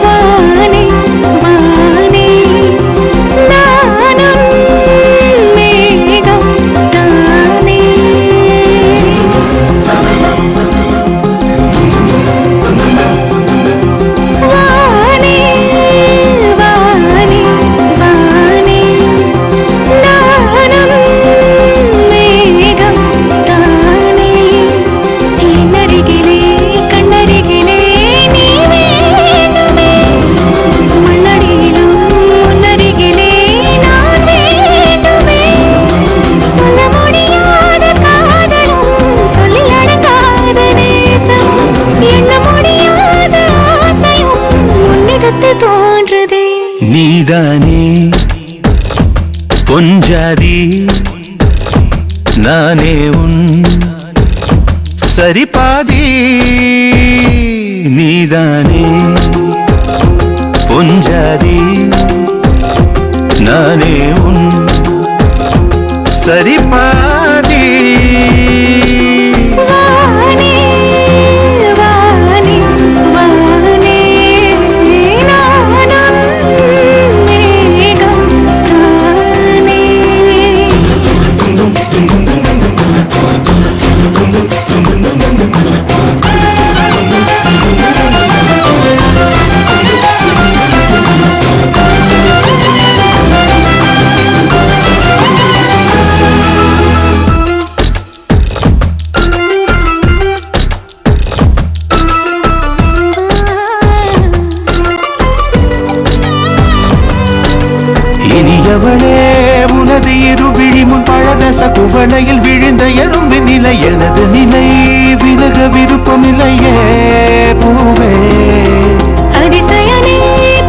வானே வானே, நானும் மேகம் தானே. வானே வானே வானே, நானும் மேகம் தானே. என்னருகிலே கண்ணருகிலே நீ வேண்டுமே, மண்ணடியிலும் முன்னருகிலே நான் வேண்டுமே. சொல்ல முடியாத காதலும் சொல்லில் அடங்காத நேசமும், எண்ண முடியாத ஆசையும் உன்னிடத்தில் தோன்றுதே. நீதானே பொஞ்சாதி, நானே உன் சரிபாதி. நீதானே பொஞ்சாதி, நானே உன் சரிபாதி. வானே வானே வானே, நானும் மேகம் தானே. தவளையில் விழுந்த எறும்பின் நிலை எனது நிலை விலக விருப்பமில்லையே பூவே அதிசயனே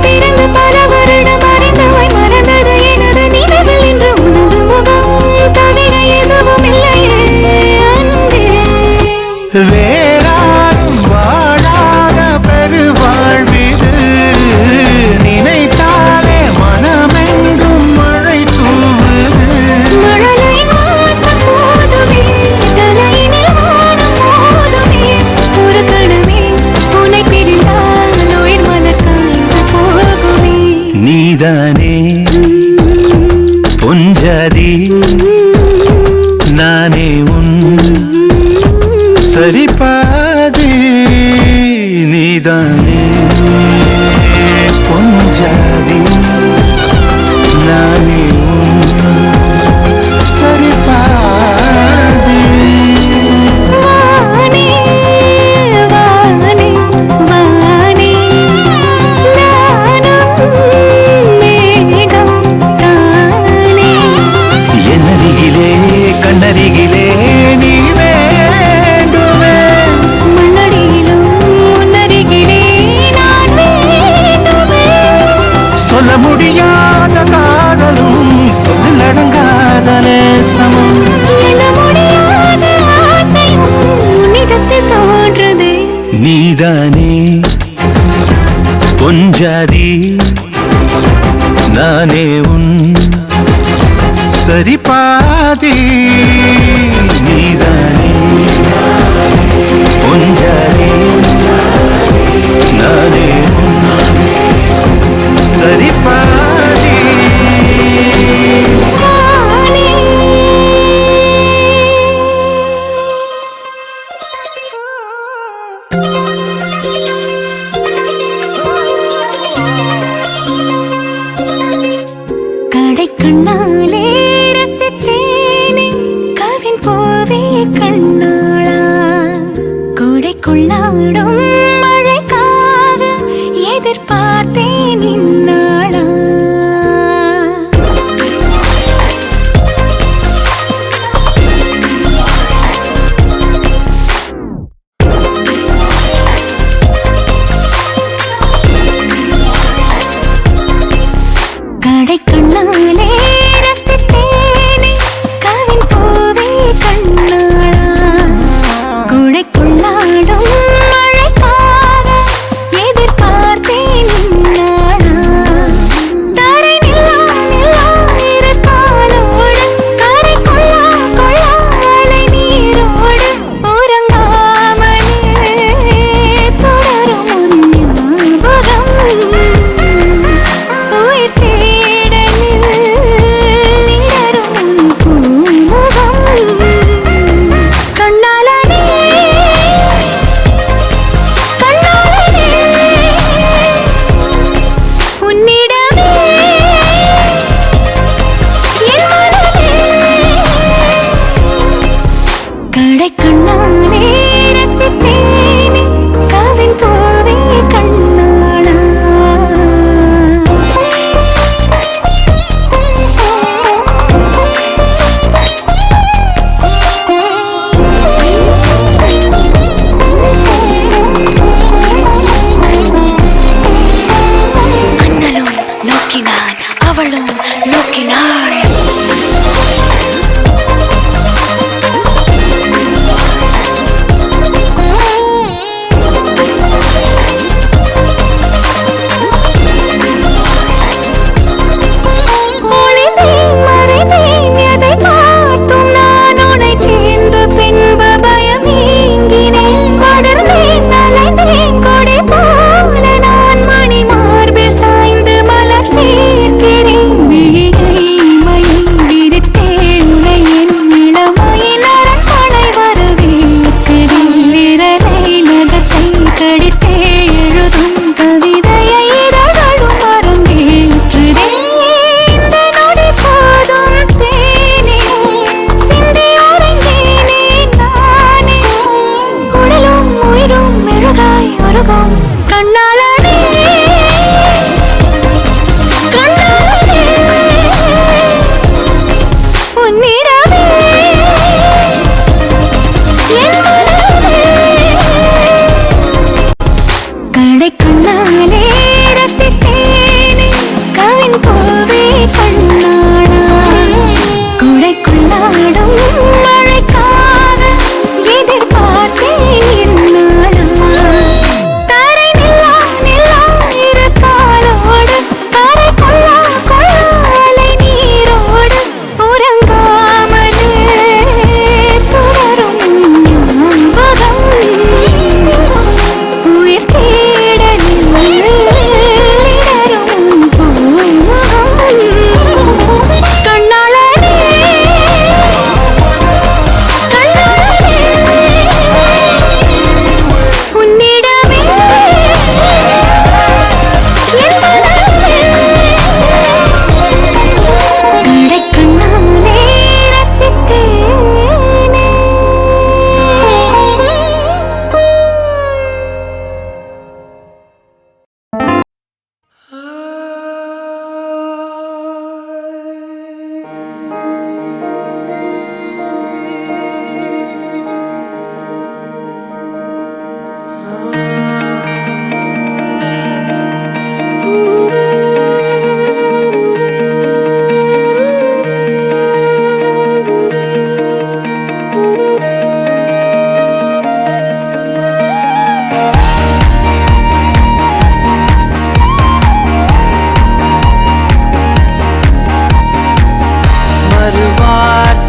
பிறந்து பல வருடம் அறிந்தவாய் மறந்தது எனது நினைவில் இன்று உனது முகம் தவிர எதுவும் இல்லையே அன்பே வேறாரும் வாழாத பெருவாழ்விது நினைத்தாலே மனமெங்கும் மழை தூவுது மழலையின் வாசம் போதுமே தலையினில் வானம் போதுமே ஒரு கணமே உன்னை பிரிந்தால் உயிர் மலர் காய்ந்து போகுமே நீதானே பொஞ்சாதி நானே உன் சரிபாதி நீதானே பொஞ்சாதி நானே உன் சரிபாதி வானே வானே வானே நானும் மேகம் தானே என்னருகிலே கண்ணருகிலே நீ வேண்டுமே மண்ணடியிலும் முன்னருகிலே நான் வேண்டுமே சொல்ல முடியாத காதலும் சொல்லில் அடங்காத நேசமும் எண்ண முடியாத ஆசையும் உன்னிடத்தில் தோன்றுதே நீதானே பொஞ்சாதி நானே உன் சரிபாதி நீதானே பொஞ்சாதி நானே உன் சரிபாதி வானே கடை கண்ணாலே ரசித்தேனே கவின் போவே கண்ணாளா கொடைக்குள்ளாடும் மழைக்காக எதிர்பார்த்தேன் இந்நாளா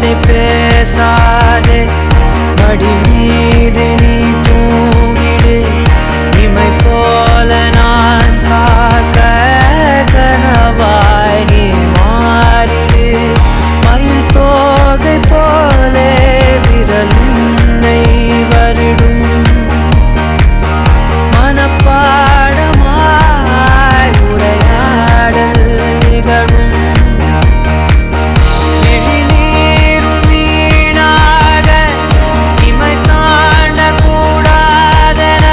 வார்த்தை பேசாதே மடி மீது நீ தூங்கிடு இமை போல நான் காக்க கனவாய் நீ மாறிடு மயில் தோகை போலே விரல் உன்னை வருடும் மனப்பாடமாய் உரையாடல் நிகழும் விழிநீரும் வீணாக இமை தாண்ட கூடாதென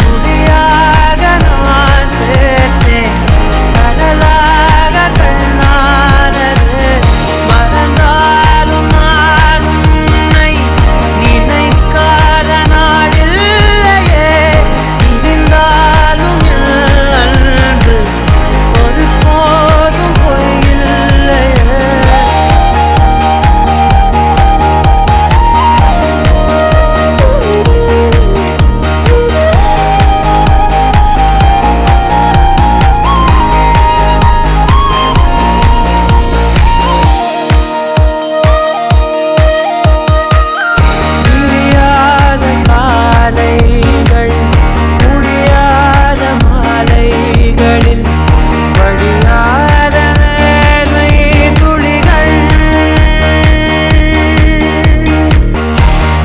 துடியாக நான் சேர்த்தேன் கடலாக கண்ணானது மறந்தாலும் நான் உன்னை நினைக்காத நாளில்லையே இருந்தாலும் என் அன்பு ஒரு போதும் பொய்யில்லையே விடியாத காலைகள் முடியாத மாலைகளில் வடியாத வேர்வை துளிகள்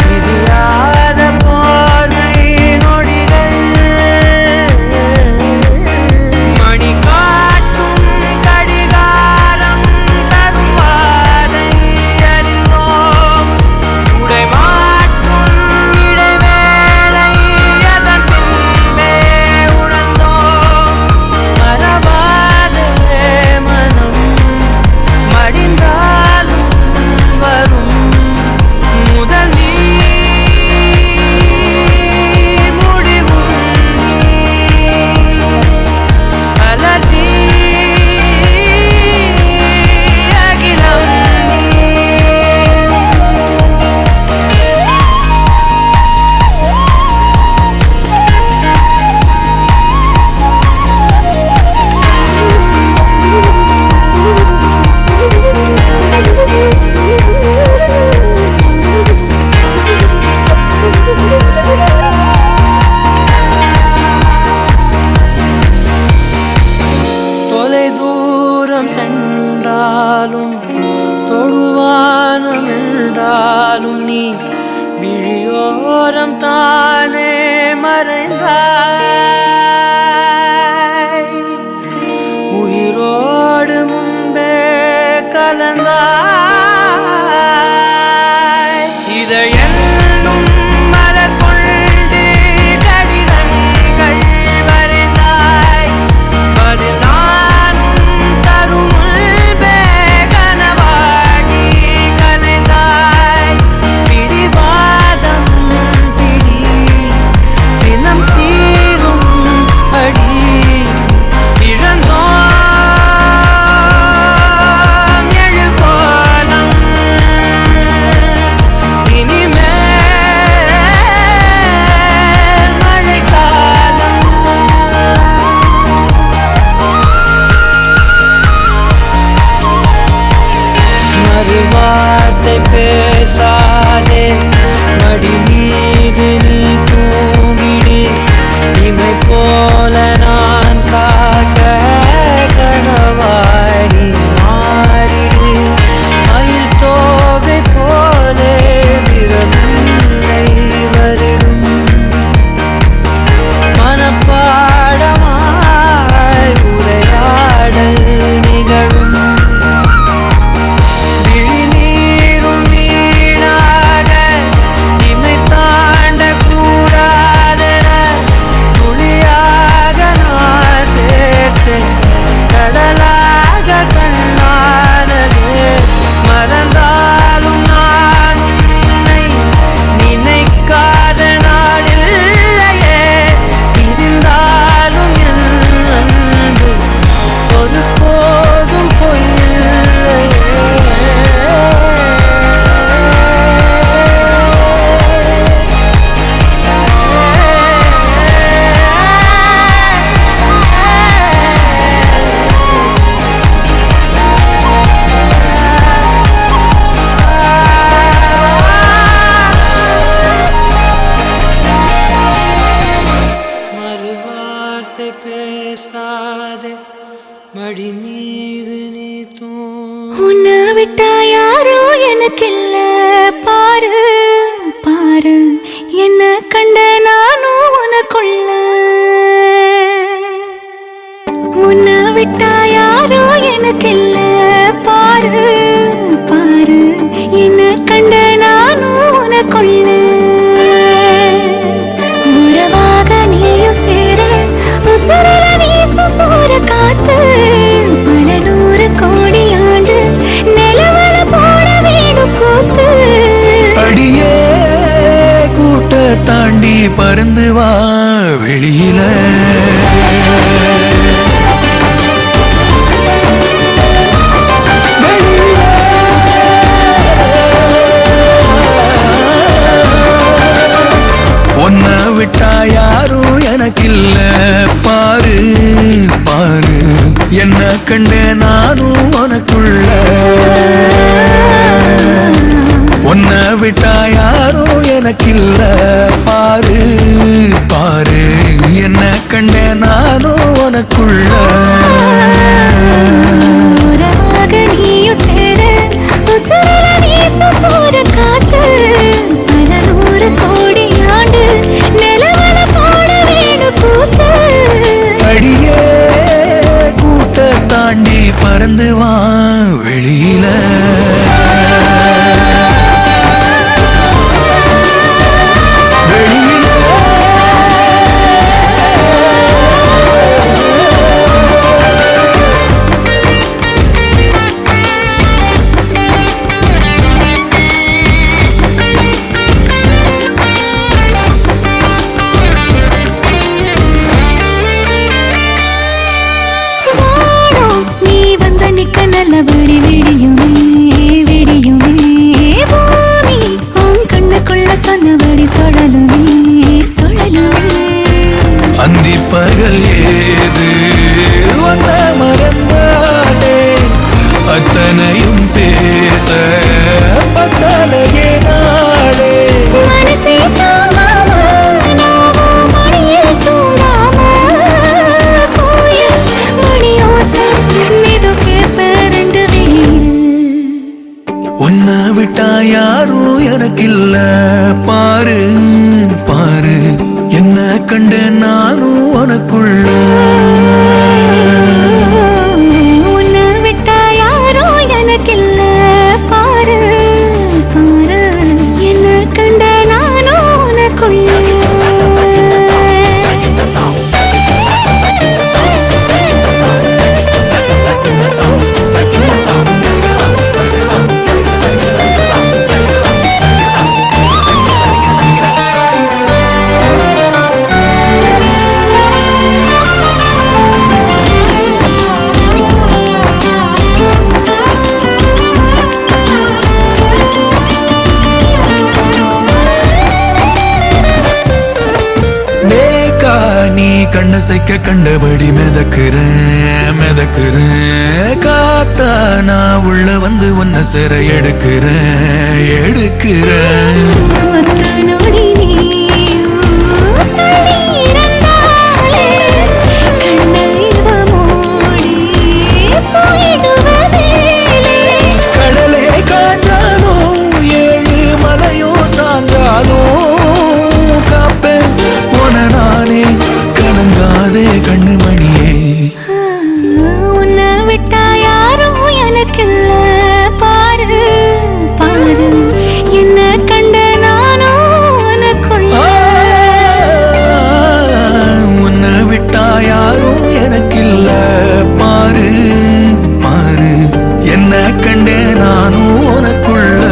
விரியாத போர்வை நொடிகள் மணி காட்டும் கடிகாரம் தரும் வாதை அறிந்தோம் உடை மாற்றும் இடைவேளை அதன் பின்பே உணர்ந்தோம் மறவாதே மனம் மடிந்தாலும் வரும் முதல் நீ முடிவும் அலறி அகிலம் தொலை தூரம் சென்றாலும் தொடுவானம் என்றாலும் நீ விழியோரம் தானே மறைந்தாய் உயிரோடு முன்பே கலந்தாய் இதை என்னும் மலர் கொண்டு கடிதங்கள் வரைந்தாய் பதில் நானும் தரும் முன்பே கனவாகி கலைந்தாய் பிடிவாதம் பிடி சினம் தீரும் அடி இழந்தோம் எழில் கோலம் இனிமேல் மழைக்காலம் மறுவார்த்தை பேசாதே மடி மீது நீ தூங்கிடு இமை போல நான் காக்க கனவாய் நீ மாறிடு மயில் தோகை போலே விரல் உன்னை வருடும் மனப்பாடமாய் உரையாடல் நிகழும் விழிநீரும் வீணாக இமை தாண்ட பறந்து வா வெளியில. உன்னை விட்டா யாரும் எனக்கில்ல பாரு பாரு, என்ன கண்ட நானும் உனக்குள்ள. உன்னை விட்டா யாரும் எனக்கில்ல பாரு பாரு, என்ன கண்ட நானும் உனக்குள்ள. நீயும் சேர உசுரல வீசு சூர காத்து, பல 100 கோடி ஆண்டு நிலவல போட வேணு கூத்து. அடியே கூட்ட தாண்டி பறந்து வா வெளியில. நல்லபடி விடியுமே விடியுமே, பூமி உன் கண்ணுக்குள்ள சொன்னபடி சுழலுமே சுழலுமே. அந்தி பகல் ஏது வந்த மறந்தானே, அத்தனையும் பேச பத்தனையே நாளே. மனசே தாங்காம நாவும் மணியில் தூங்காம, கோயில் மணியோசை மிதுக்கே பேரண்டு வெளியில். உன்னை விட்டா யாரும் எனக்கில்ல பாரு பாரு, என்ன கண்ட நானும் உனக்குள்ள. உன்னை விட்டா யாரோ எனக்கில்ல பாரு பாரு, என்ன கண்ட நானும் உனக்குள்ள. நீ கண்ணசைக்க கண்டபடி மிதக்குறேன் மிதக்குறேன், காத்தா நான் உள்ள வந்து உன்னை சிற எடுக்கிறேன் எடுக்கிறேன். கடலே காஞ்சாலும் 7 மலையும் சாஞ்சாலும் காப்பேன் உன நானே, கலங்காதே கண்ணு மணியே. உன்னை விட்டா யாரும் எனக்கில்ல பாரு பாரு, என்ன கண்ட நானும் உனக்குள்ள. உன்னை விட்டா யாரும் எனக்கில்ல பாரு பாரு, என்ன கண்டே நானும் உனக்குள்ள.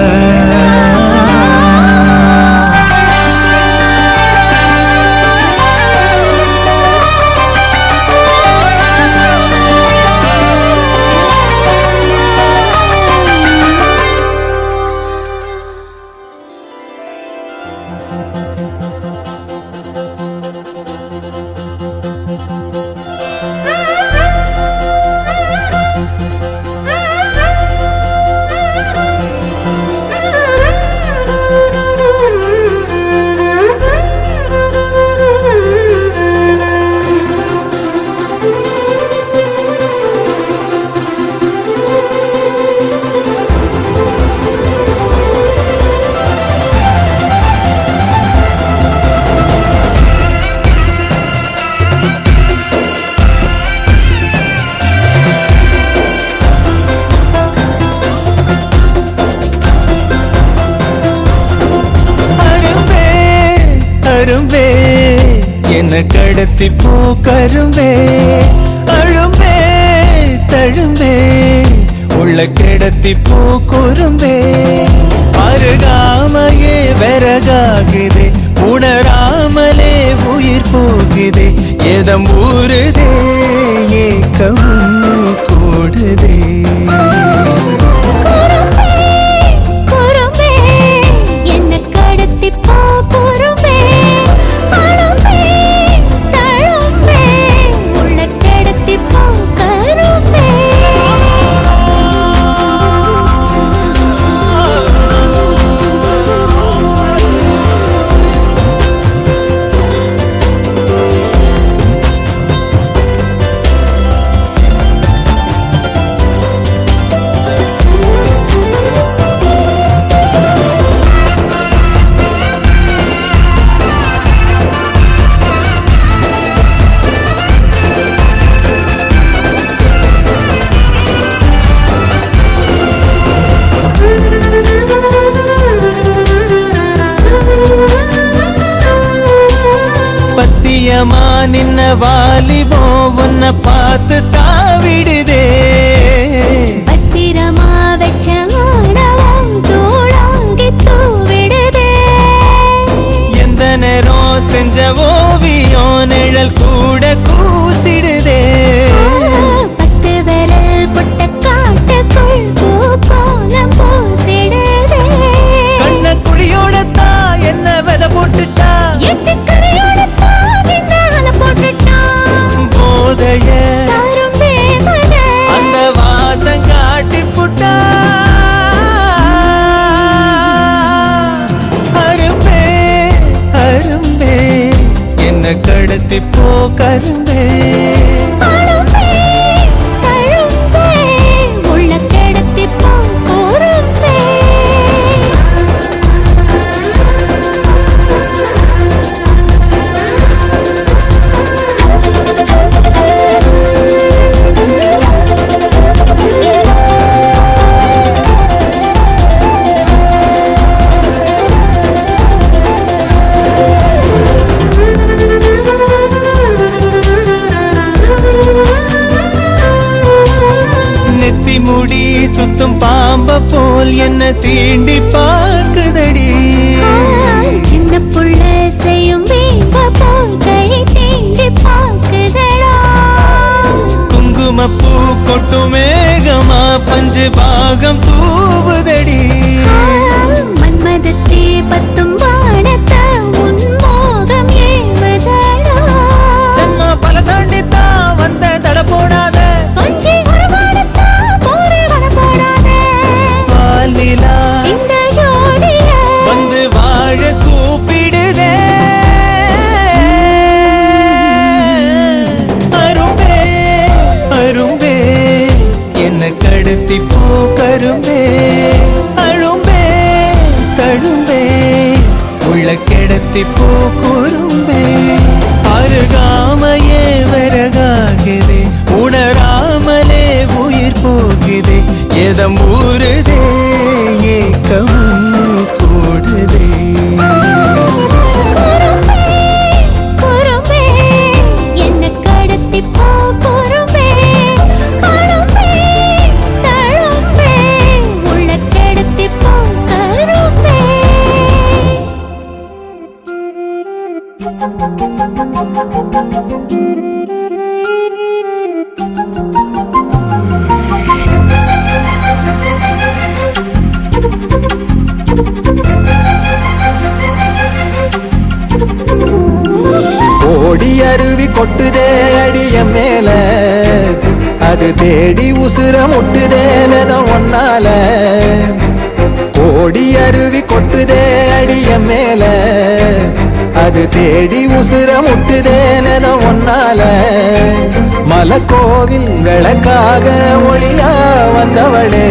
கரும்பே என்ன கடத்தி போ கரும்பே, அழும்பே தழும்பே உள்ள கிடத்தி போ குறும்பே. அருகாமையே விறகாகுதே உணராம ஏதம் ஊறுதே ஏக்கமும் கூடுதே. குறும்பே என்ன கடத்தி போ குறும்பே அழும்பே தழும்பே உள்ள கடத்தி போ கரும்பே. பத்தியமா நின்ன வாலிபோ உன்னை பார்த்து தாவிடுதே. பத்திரமா வச்ச ஆடவும் தூளாங்கி தூவிடுதே. எந்த நேரம் செஞ்ச ஓவியம் நிழல் கூட கூசிடுதே. பத்து விரல் புட்ட காட்டுக்குள் பூக்கோலம் பூசிடுதே. கண்ண குடியோடத்தா என்ன வித போட்டுட்டா. எட்டு கரையோட தாவினால போட்டுட்டா. போதைய கரும்பே மன அந்த வாசம் காட்டி புட்டா. அரும்பே அரும்பே என்ன கடத்தி போ கரும்பே. அழும்பே தழும்பே உள்ள கடத்தி போ குறும்பே. நெத்தி முடி சுத்தும் பாம்ப போல் என்ன சீண்டி பார்க்குதடி. சின்ன புள்ள செய்யும் வேங்க போல் கை தீண்டி பார்க்குதடா. குங்குமப்பூ கொட்டு மேகமா பஞ்சு பாகம் தூவுதடி. மன்மதத்தே பத்தும் வானத்த உன் மோகம் ஏவதடா. சன்மா பல தாண்டித்தான் வந்த தட போடாத. கொஞ்சி ஒரு வானத்தா போரே வர போடாத. பாலிலா இந்த ஜோடிய வந்து வாழ கூப்பிடுதே. அரும்பே அரும்பே என்ன கடத்தி போ கரும்பே. அழும்பே தழும்பே உள்ள கிடத்தி போ குறும்பே. அருகாமையே வரகாகுதே உணராமலே உயிர் போகுதே. எதம் ஊறுதே ஏக்கமும் கூடுதே. குறும்பே குறும்பே என்ன கடத்தி போ குறும்பே அழும்பே தழும்பே உள்ள கடத்தி போ கரும்பே. ஓடி அருவி கொட்டுதே அடிய மேல, அது தேடி உசுர முட்டுதே நெதம் ஒன்னால. ஓடி அருவி கொட்டுதே அடிய மேல, அது தேடி உசுர முட்டுதே நெதம் ஒன்னால. மலக்கோவில் விளக்காக ஒளியா வந்தவளே,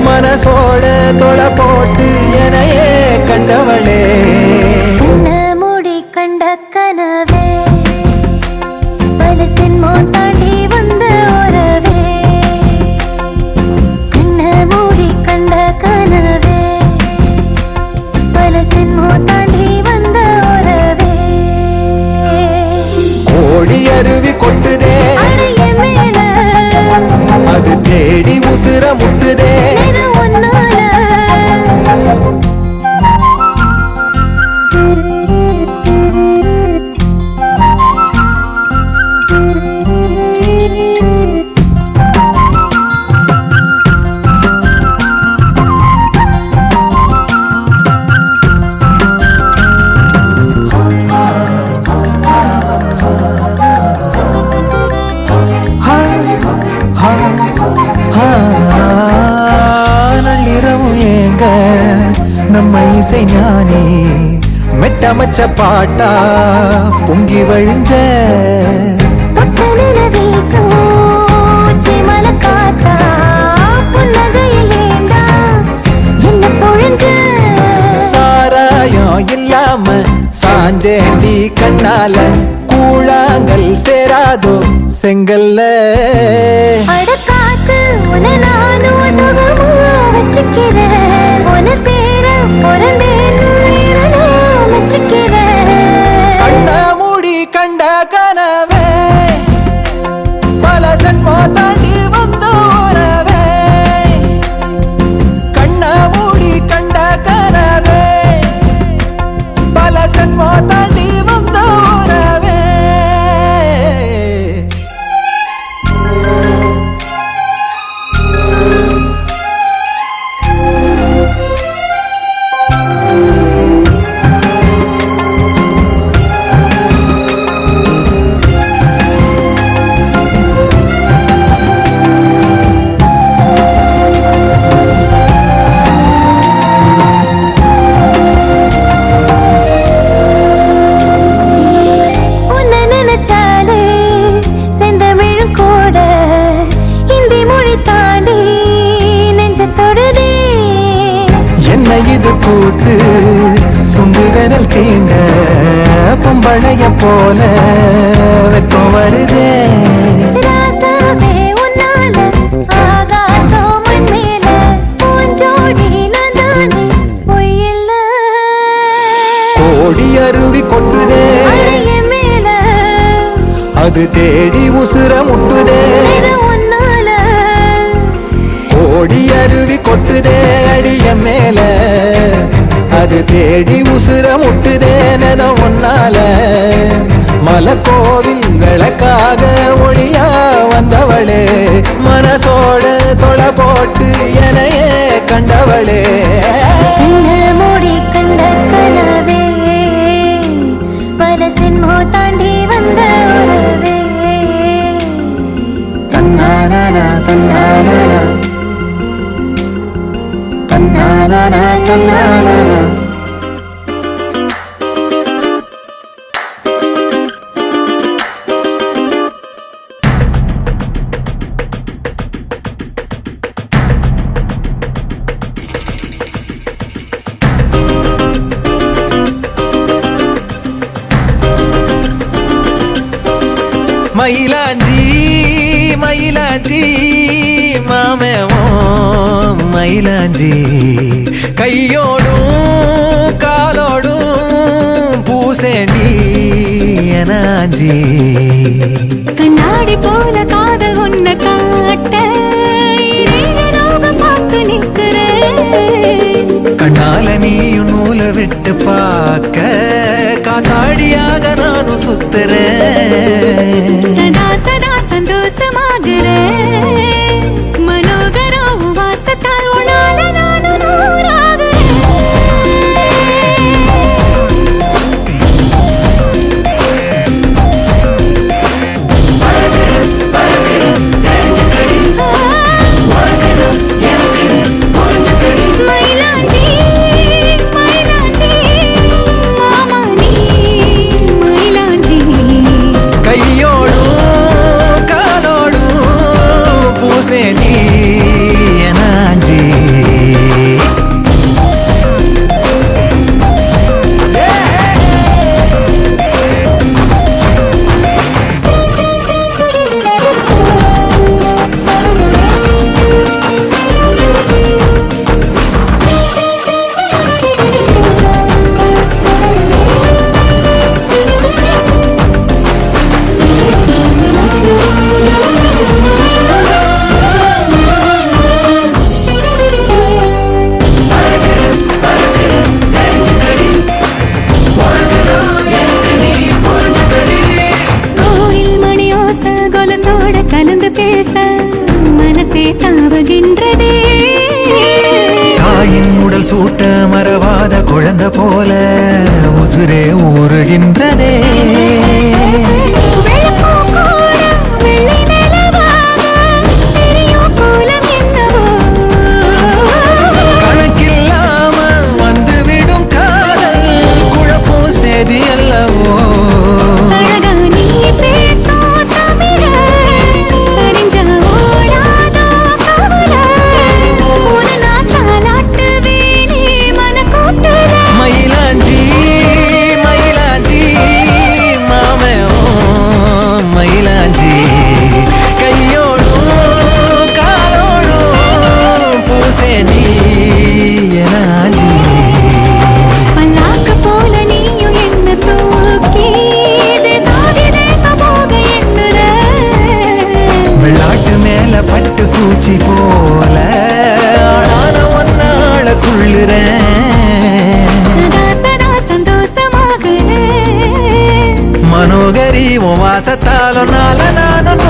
மனசோட தொலை போட்டு எனையே கண்டவளே. கண்ண மூடி கண்ட கனவே பல சின்மோ தாண்டி வந்த உறவே. கண்ண மூடி கண்ட கனவே பல சின்மோ தாண்டி வந்த உறவே. ஓடி அருவி கொட்டுதே அடைய மேல அது தேடி உசுர முட்டுதே. ஒன்னால நம்ம இசை ஞானி மெட்டமச்ச பாட்டா பொங்கி வழிஞ்ச பொட்டலில வீசும் செமல காத்தா புன்னகையில் ஏண்டா என்ன பொழிஞ்ச சாராயம் இல்லாம சாஞ்சேண்டி கண்ணால கூழாங்கல் சேராதோ செங்கல்ல அட காத்து உன நானும் சுகமா வச்சுக்கிறேன் உன சேர பிறந்தேன்னு நான் வச்சுக்கிறேன் கண்ண மூடி கண்ட கனவே பல சன்மோ தாண்டி வந்த உறவே கண்ண மூடி கண்ட கனவே பல சன்மோ தாண்டி வந்த உறவே உன்னை நினைச்சாலே செந்தமிழும் கூட இந்தி மொழி தாண்டி நெஞ்ச தொடுதே என்ன இது கூத்து சுண்டு விரல் தீண்ட பொம்பளைய போல வெக்கம் வருதே ராசாவே உன்னால ஆகாசம் மண் மேல பூஞ்சோடி நான் தானே பொய்யில்ல கோடி அருவி கொட்டுதே அழகிய மேல அது தேடி உசுர முட்டுதே இது உன்னால கோடி அருவி கொட்டுதே அடிய மேல அது தேடி உசுர முட்டுதே நென ஒன்னால மலக்கோவில் விளக்காக ஒளியா வந்தவளே மனசோட தொலை போட்டு எனையே கண்டவளே என்ன மூடி கண்ட கனவே பல சின்மோ தாண்டி வந்த உறவே தன்னானா தன்னானா தன்னானா தன்னானா மயிலாஞ்சி மயிலாஞ்சி மாமேமோ மயிலாஞ்சி கையோடும் காலோடும் பூசேண்டி எனாஞ்சி கண்ணாடி போல காதல் உன்னை காட்ட பார்த்து நிற்கிறேன் கண்ணால நீயும் நூலை விட்டு பார்க்க காத்தாடியாக நானும் சுத்துறேன் சதா சதா சந்தோஷமாகிறேன் மனோகரம் வாசத்தால் உன்னால நானும் நூறாகிறேன் மயிலாஞ்சி மயிலாஞ்சி மாமா நீ மயிலாஞ்சி கையோடும் காலோடும் பூசேண்டி எனாஞ்சி கோயில் மணியோச கொலசோட கலந்து பேச மனசே தாவுகின்றதே தாயின் உடல் சூட்ட மறவாத குழந்தை போல உசுரே ஊறுகின்றதே வெள்ளப்பூ கூட வெள்ளி நிலவாக தெரியும் கோலம் என்னவோ கணக்கில்லாம வந்த மனோகரி உன் வாசத்தாலும் நால நானும்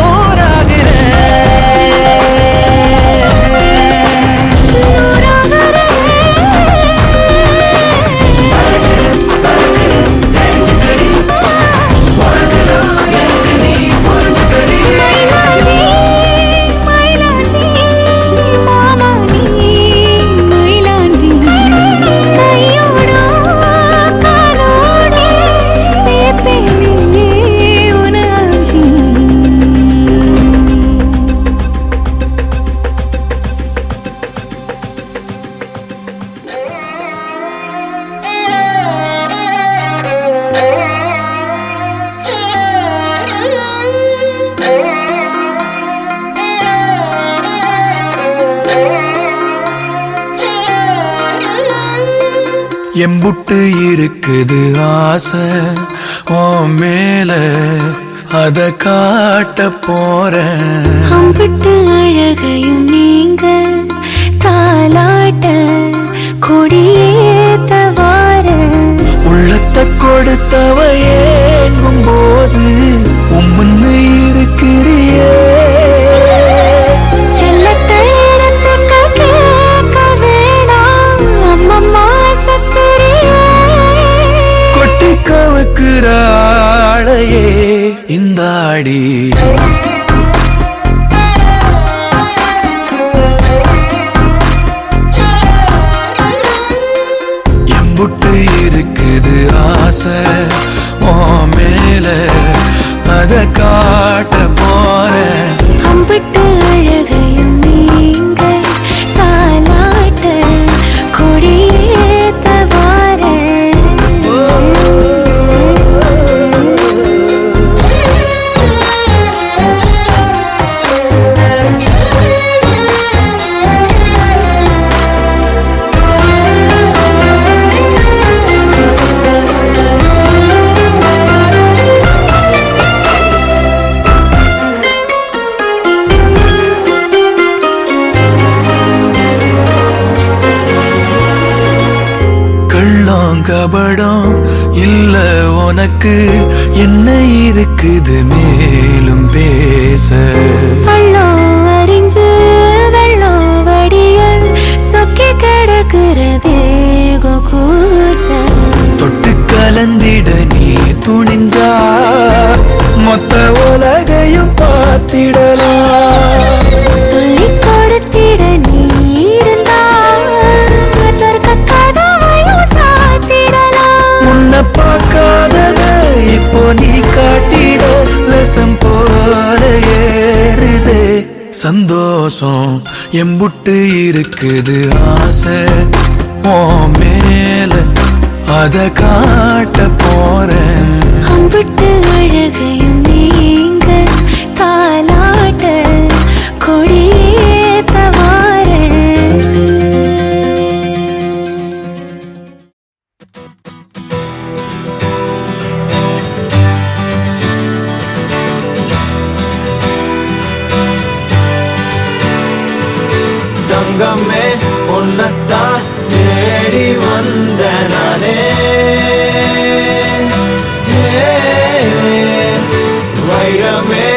எம்புட்டு இருக்குது ஆசை உன் மேல அத காட்ட போறேன். அம்பிட்டு அழகையும் நீங்க தாலாட்ட கொடியேத்த வார உள்ளத்தை கொடுத்தவ ஏங்கும் போது உம்முன்னு இருக்கிறியே. செல்லத்தை இடத்துக்க கேட்க வேணாம் அம்மம்மா சத்திரியே. கொட்டி கவுக்குற ஆளையே இந்த ஆடி எம்புட்டு இருக்குது ஆசை உன் மேல அத காட்ட போறேன். அம்பிட்டு அழகையும் நீங்க தாலாட்ட கொடியேத்த வார கபடம் இல்ல உனக்கு என்ன இருக்குது மேலும் பேச. பள்ளம் அறிஞ்சு வெள்ளம் வடிய சொக்கி கிடக்கிறதே கூச. தொட்டு கலந்திட நீ துணிஞ்சா மொத்த உலகையும் பார்த்திடலாம். சொல்லி கொடுத்திட நீ இருந்தா சொர்க்க கதவையும் சாத்திடலாம். உன்னை பார்க்காதத இப்போ நீ காட்டிட லசம் போல ஏறுதே சந்தோஷம் எம்புட்டு இருக்குது ஆசை உன் மேல அத காட்ட போறேன். அம்பிட்டு அழகையும் நீங்க தாலாட்ட கொடியேத்த வார தங்கமே உன்னத்தா தேடி வந்த நானே வைரமே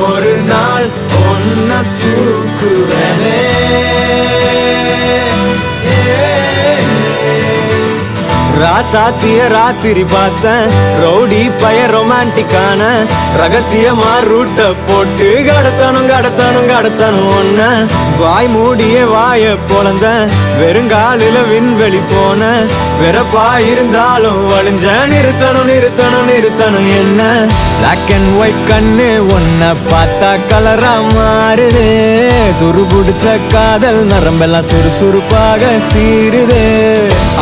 ஒரு நாள் ஒன்ன தூக்குவனே. ராசாத்திய ராத்திரி பார்த்தேன் ரவுடி பய ரொமான்டிக்கான ரகசியமா ரூட்ட போட்டு கடத்தணும் ஒன்ன வாய் மூடிய வாய பொழந்த வெறுங்காலில விண்வெளி போன வெறப்பா இருந்தாலும் வழிஞ்ச நிறுத்தணும் என்ன பிளாக் அண்ட் ஒயிட் கண்ணு ஒன்ன பார்த்தா கலரா மாறுது. துருபுடிச்ச காதல் நரம்பெல்லாம் சுறுசுறுப்பாக சீருது.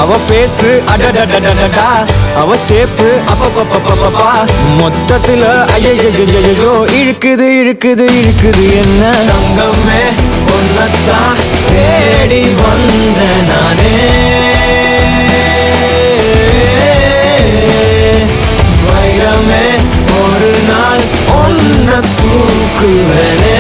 அவ பேசு அடடடடடா அவ ஷேப்பு அப்பப்பப்பப்பப்பா மொத்தத்துல ஐயோ இழுக்குது என்ன. தங்கமே ஒன்னத்தான் தேடி வந்த நானே வைரமே ஒரு நாள் ஒன்ன தூக்குவனே.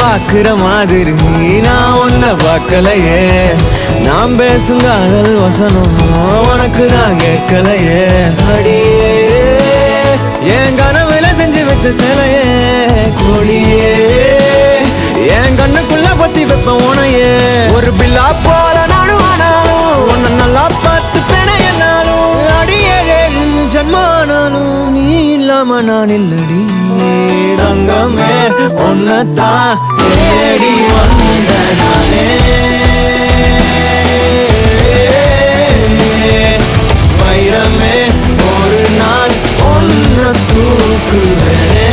பாக்குற மாதிரி நான் உன்னை பார்க்கலையே. நாம் பேசும் காதல் வசனம் உனக்கு தான் கேட்கலையே. அடியே என் கனவுல செஞ்சு வச்ச சிலையே, கோழியே என் கண்ணுக்குள்ள பத்தி வைப்ப உனையே. ஒரு பில்லா போல நானும் ஆனாலும் உன்னை நல்லா பார்த்து பெண என்னாலும், அடியே ஜன்மானாலும் நீ இல்லாம நான் இல்லடி. தங்கமே உன்னத்தான் தேடி வந்த நானே, வைரமே ஒரு நாள் ஒன்ன தூக்குவேனே.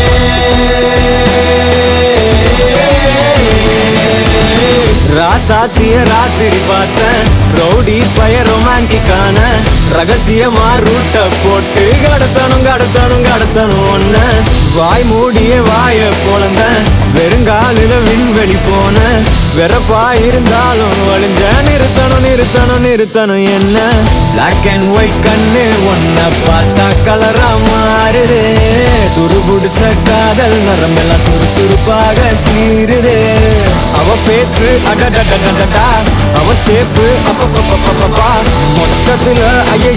ராசாத்திய ராத்திரி பார்த்தேன், ரவுடி பய ரொமான்டிக்கான ரகசியமா ரூட்ட போட்டு கடத்தணும் ஒன்ன. வாய் மூடிய வாய போலந்த வெறுங்காலில விண்வெளி போன, வெறப்பா இருந்தாலும் வழிஞ்ச நிறுத்தணும் என்ன. பிளாக் அண்ட் ஒயிட் கண்ணு ஒன்ன பார்த்தா கலரா மாறுதே. துருபுடிச்ச காதல் நரம்பெல்லாம் சுறுசுறுப்பாக சீருதே. அவ பேசு அடடடடடா, அவ ஷேப்பு அப்பப்பப்பப்பப்பா, மொத்தத்துல ஐயோ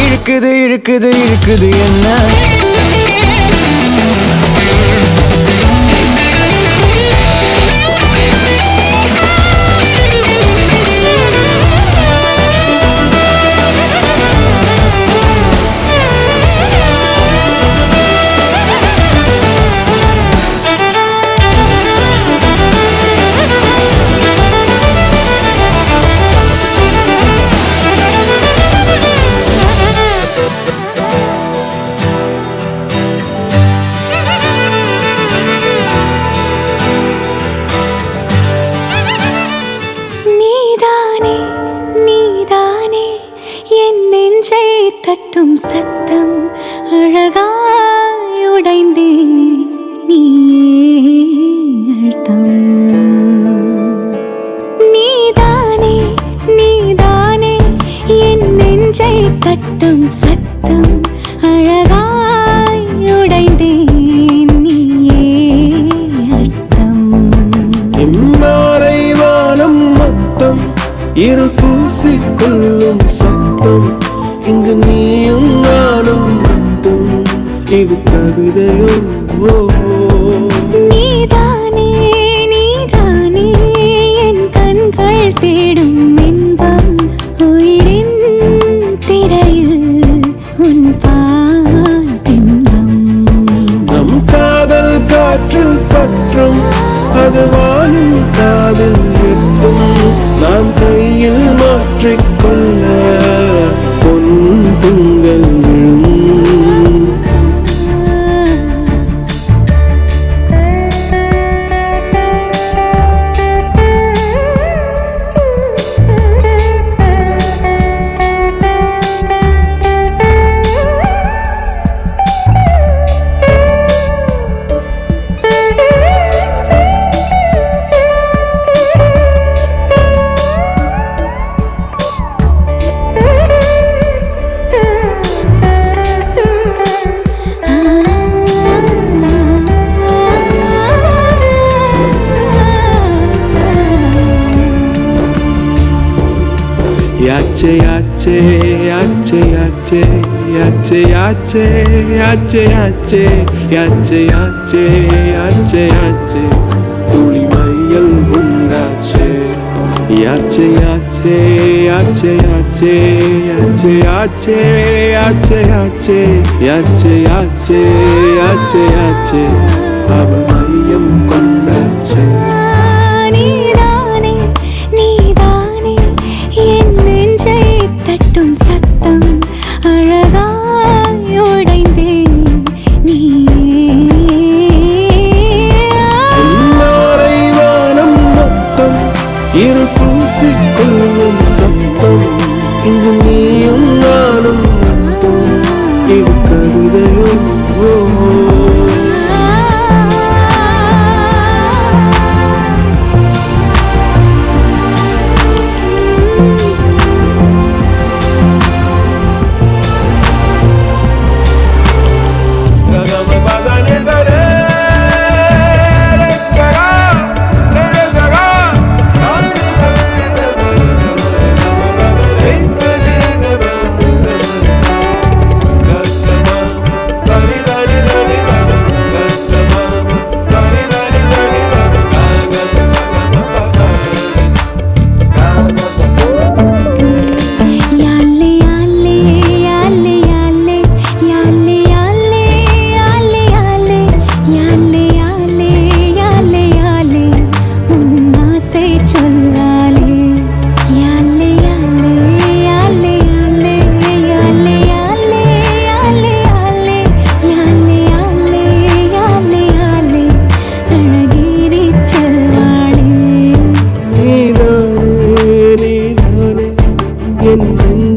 இழுக்குது என்ன. தட்டும் சத்தம் அழகாய் உடைந்தேன் நீயே அழுத்தம். நீதானே என் நெஞ்சை தட்டும் சத்தம் அழகாய் உடைந்தேன் நீயே அழுத்தம். இம்மாலை வானம் மொத்தம் இரு பூசிக்கொள்ளும் சத்தம், இங்கு நீயும் நானும் மட்டும், இது கவிதையோ. நீதானே என் கண்கள் தேடும் இன்பம், உயிரின் திரையில் உன் பால் பிம்பம். நம் காதல் காற்றில் பற்றும், அது வானின் காதல் எட்டும், நாம் கையில் மாற்றிக்கொள்ள பொன் துங்கள் விழும். Yache yache yache yache yache yache yache yache yache yache yache yache tuli mayal bundache. Yache yache yache yache yache yache yache yache yache yache yache yache avamayam kondache. தட்டும் சத்தம் அழகாய் உடைந்தேன் நீயே. இம்மாலை வானம் மொத்தம் இரு பூசிக்கொள்ளும் சத்தம், இங்கு நீயும் நானும் மட்டும், இது கவிதையோ.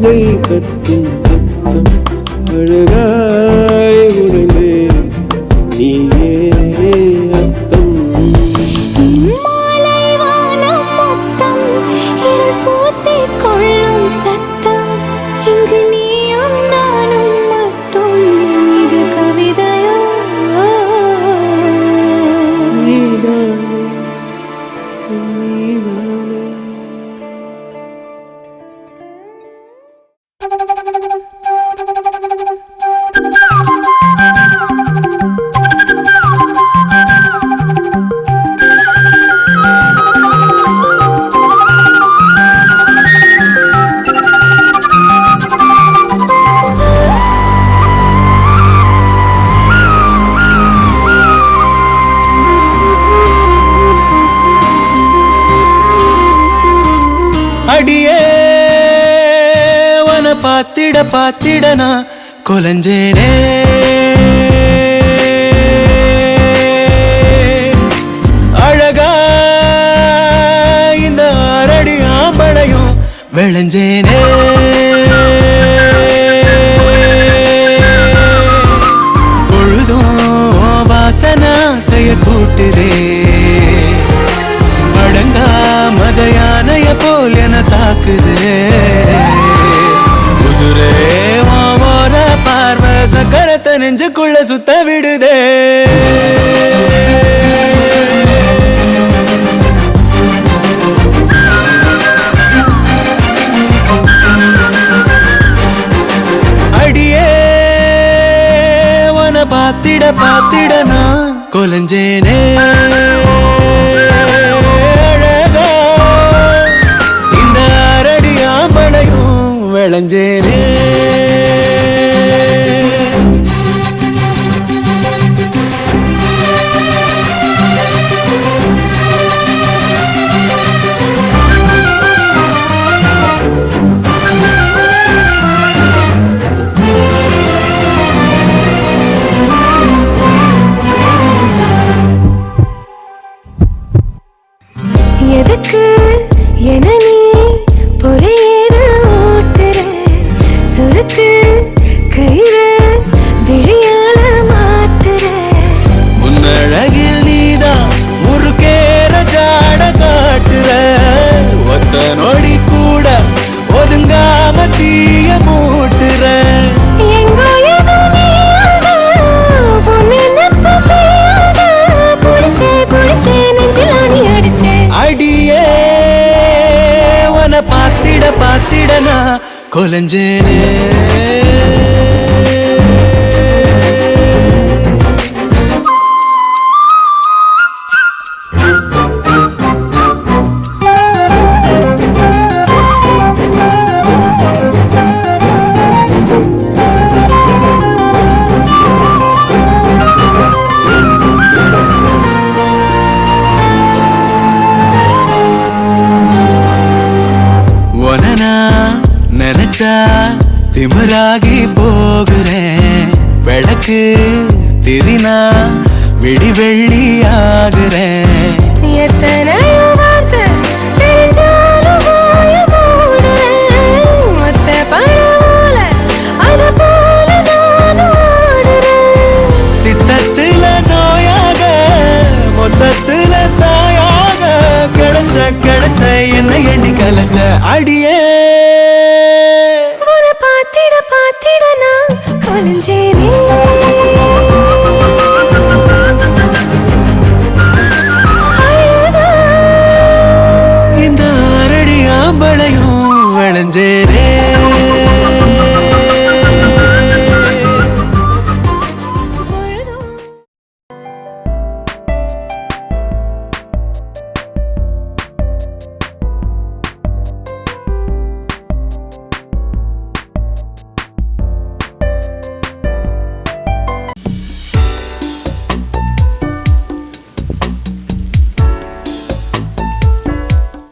நெஞ்சை கட்டும் சத்தம் அழகாய் உணர்ந்தேன் நீயே அர்த்தம் மாலை வானம் மொத்தம் இருள் பூசிக்கொள்ளும் சத்தம் இங்கு நீயும் நானும் மட்டும் இது கவிதையோ நீதானே நீதானே அடியே வன பாத்திட நான் கொலஞ்சேனே அழகா இந்த அரடி ஆம்பளையும் விளைஞ்சேனே பொழுதும் வாசனா செய்ய கூட்டுதே அடங்கா மதையானைய போல் என தாக்குதே உசுரே வாவோர பார்வை சக்கரத்தை நெஞ்சுக்குள்ள சுத்த விடுதே அடியே வன பாத்திட நான் கொலஞ்சேனே விளைஞ்சேனே எதுக்கு என நீ பொறையேற ஓட்டுற சுருக்கு கயிறு விழியால மாட்டுற உன்னழகில் நீதான் முறுக்கேற ஜாட காட்டுற ஒத்த நொடி கூட ஒதுங்காம தீய மூட்டுற எங்கோ ஏதோ நீயாத பொண்ணு நெப்பு பெய்யாத புடிச்சே நெஞ்சில் ஆணி அடிச்சே அடியே வன பாத்திட நான் கொலஞ்சேனே நினைச்சா திமிராகி போகிறேன் விளக்கு திரினா விடி வெள்ளி ஆகுறேன் எத்தனையோ வார்த்தை தெரிஞ்சாலும் வாய மூடுறேன் ஒத்த பணவால அத போல நானும் ஆடுறேன் சித்தத்துல நோயாக மொத்தத்துல தாயாக கிடைச்ச என்ன எண்ணி கலைச்ச அடியே பாத்திட நான் கொலஞ்சேனே இந்த அரடி ஆம்பளையும் விளைஞ்சேனே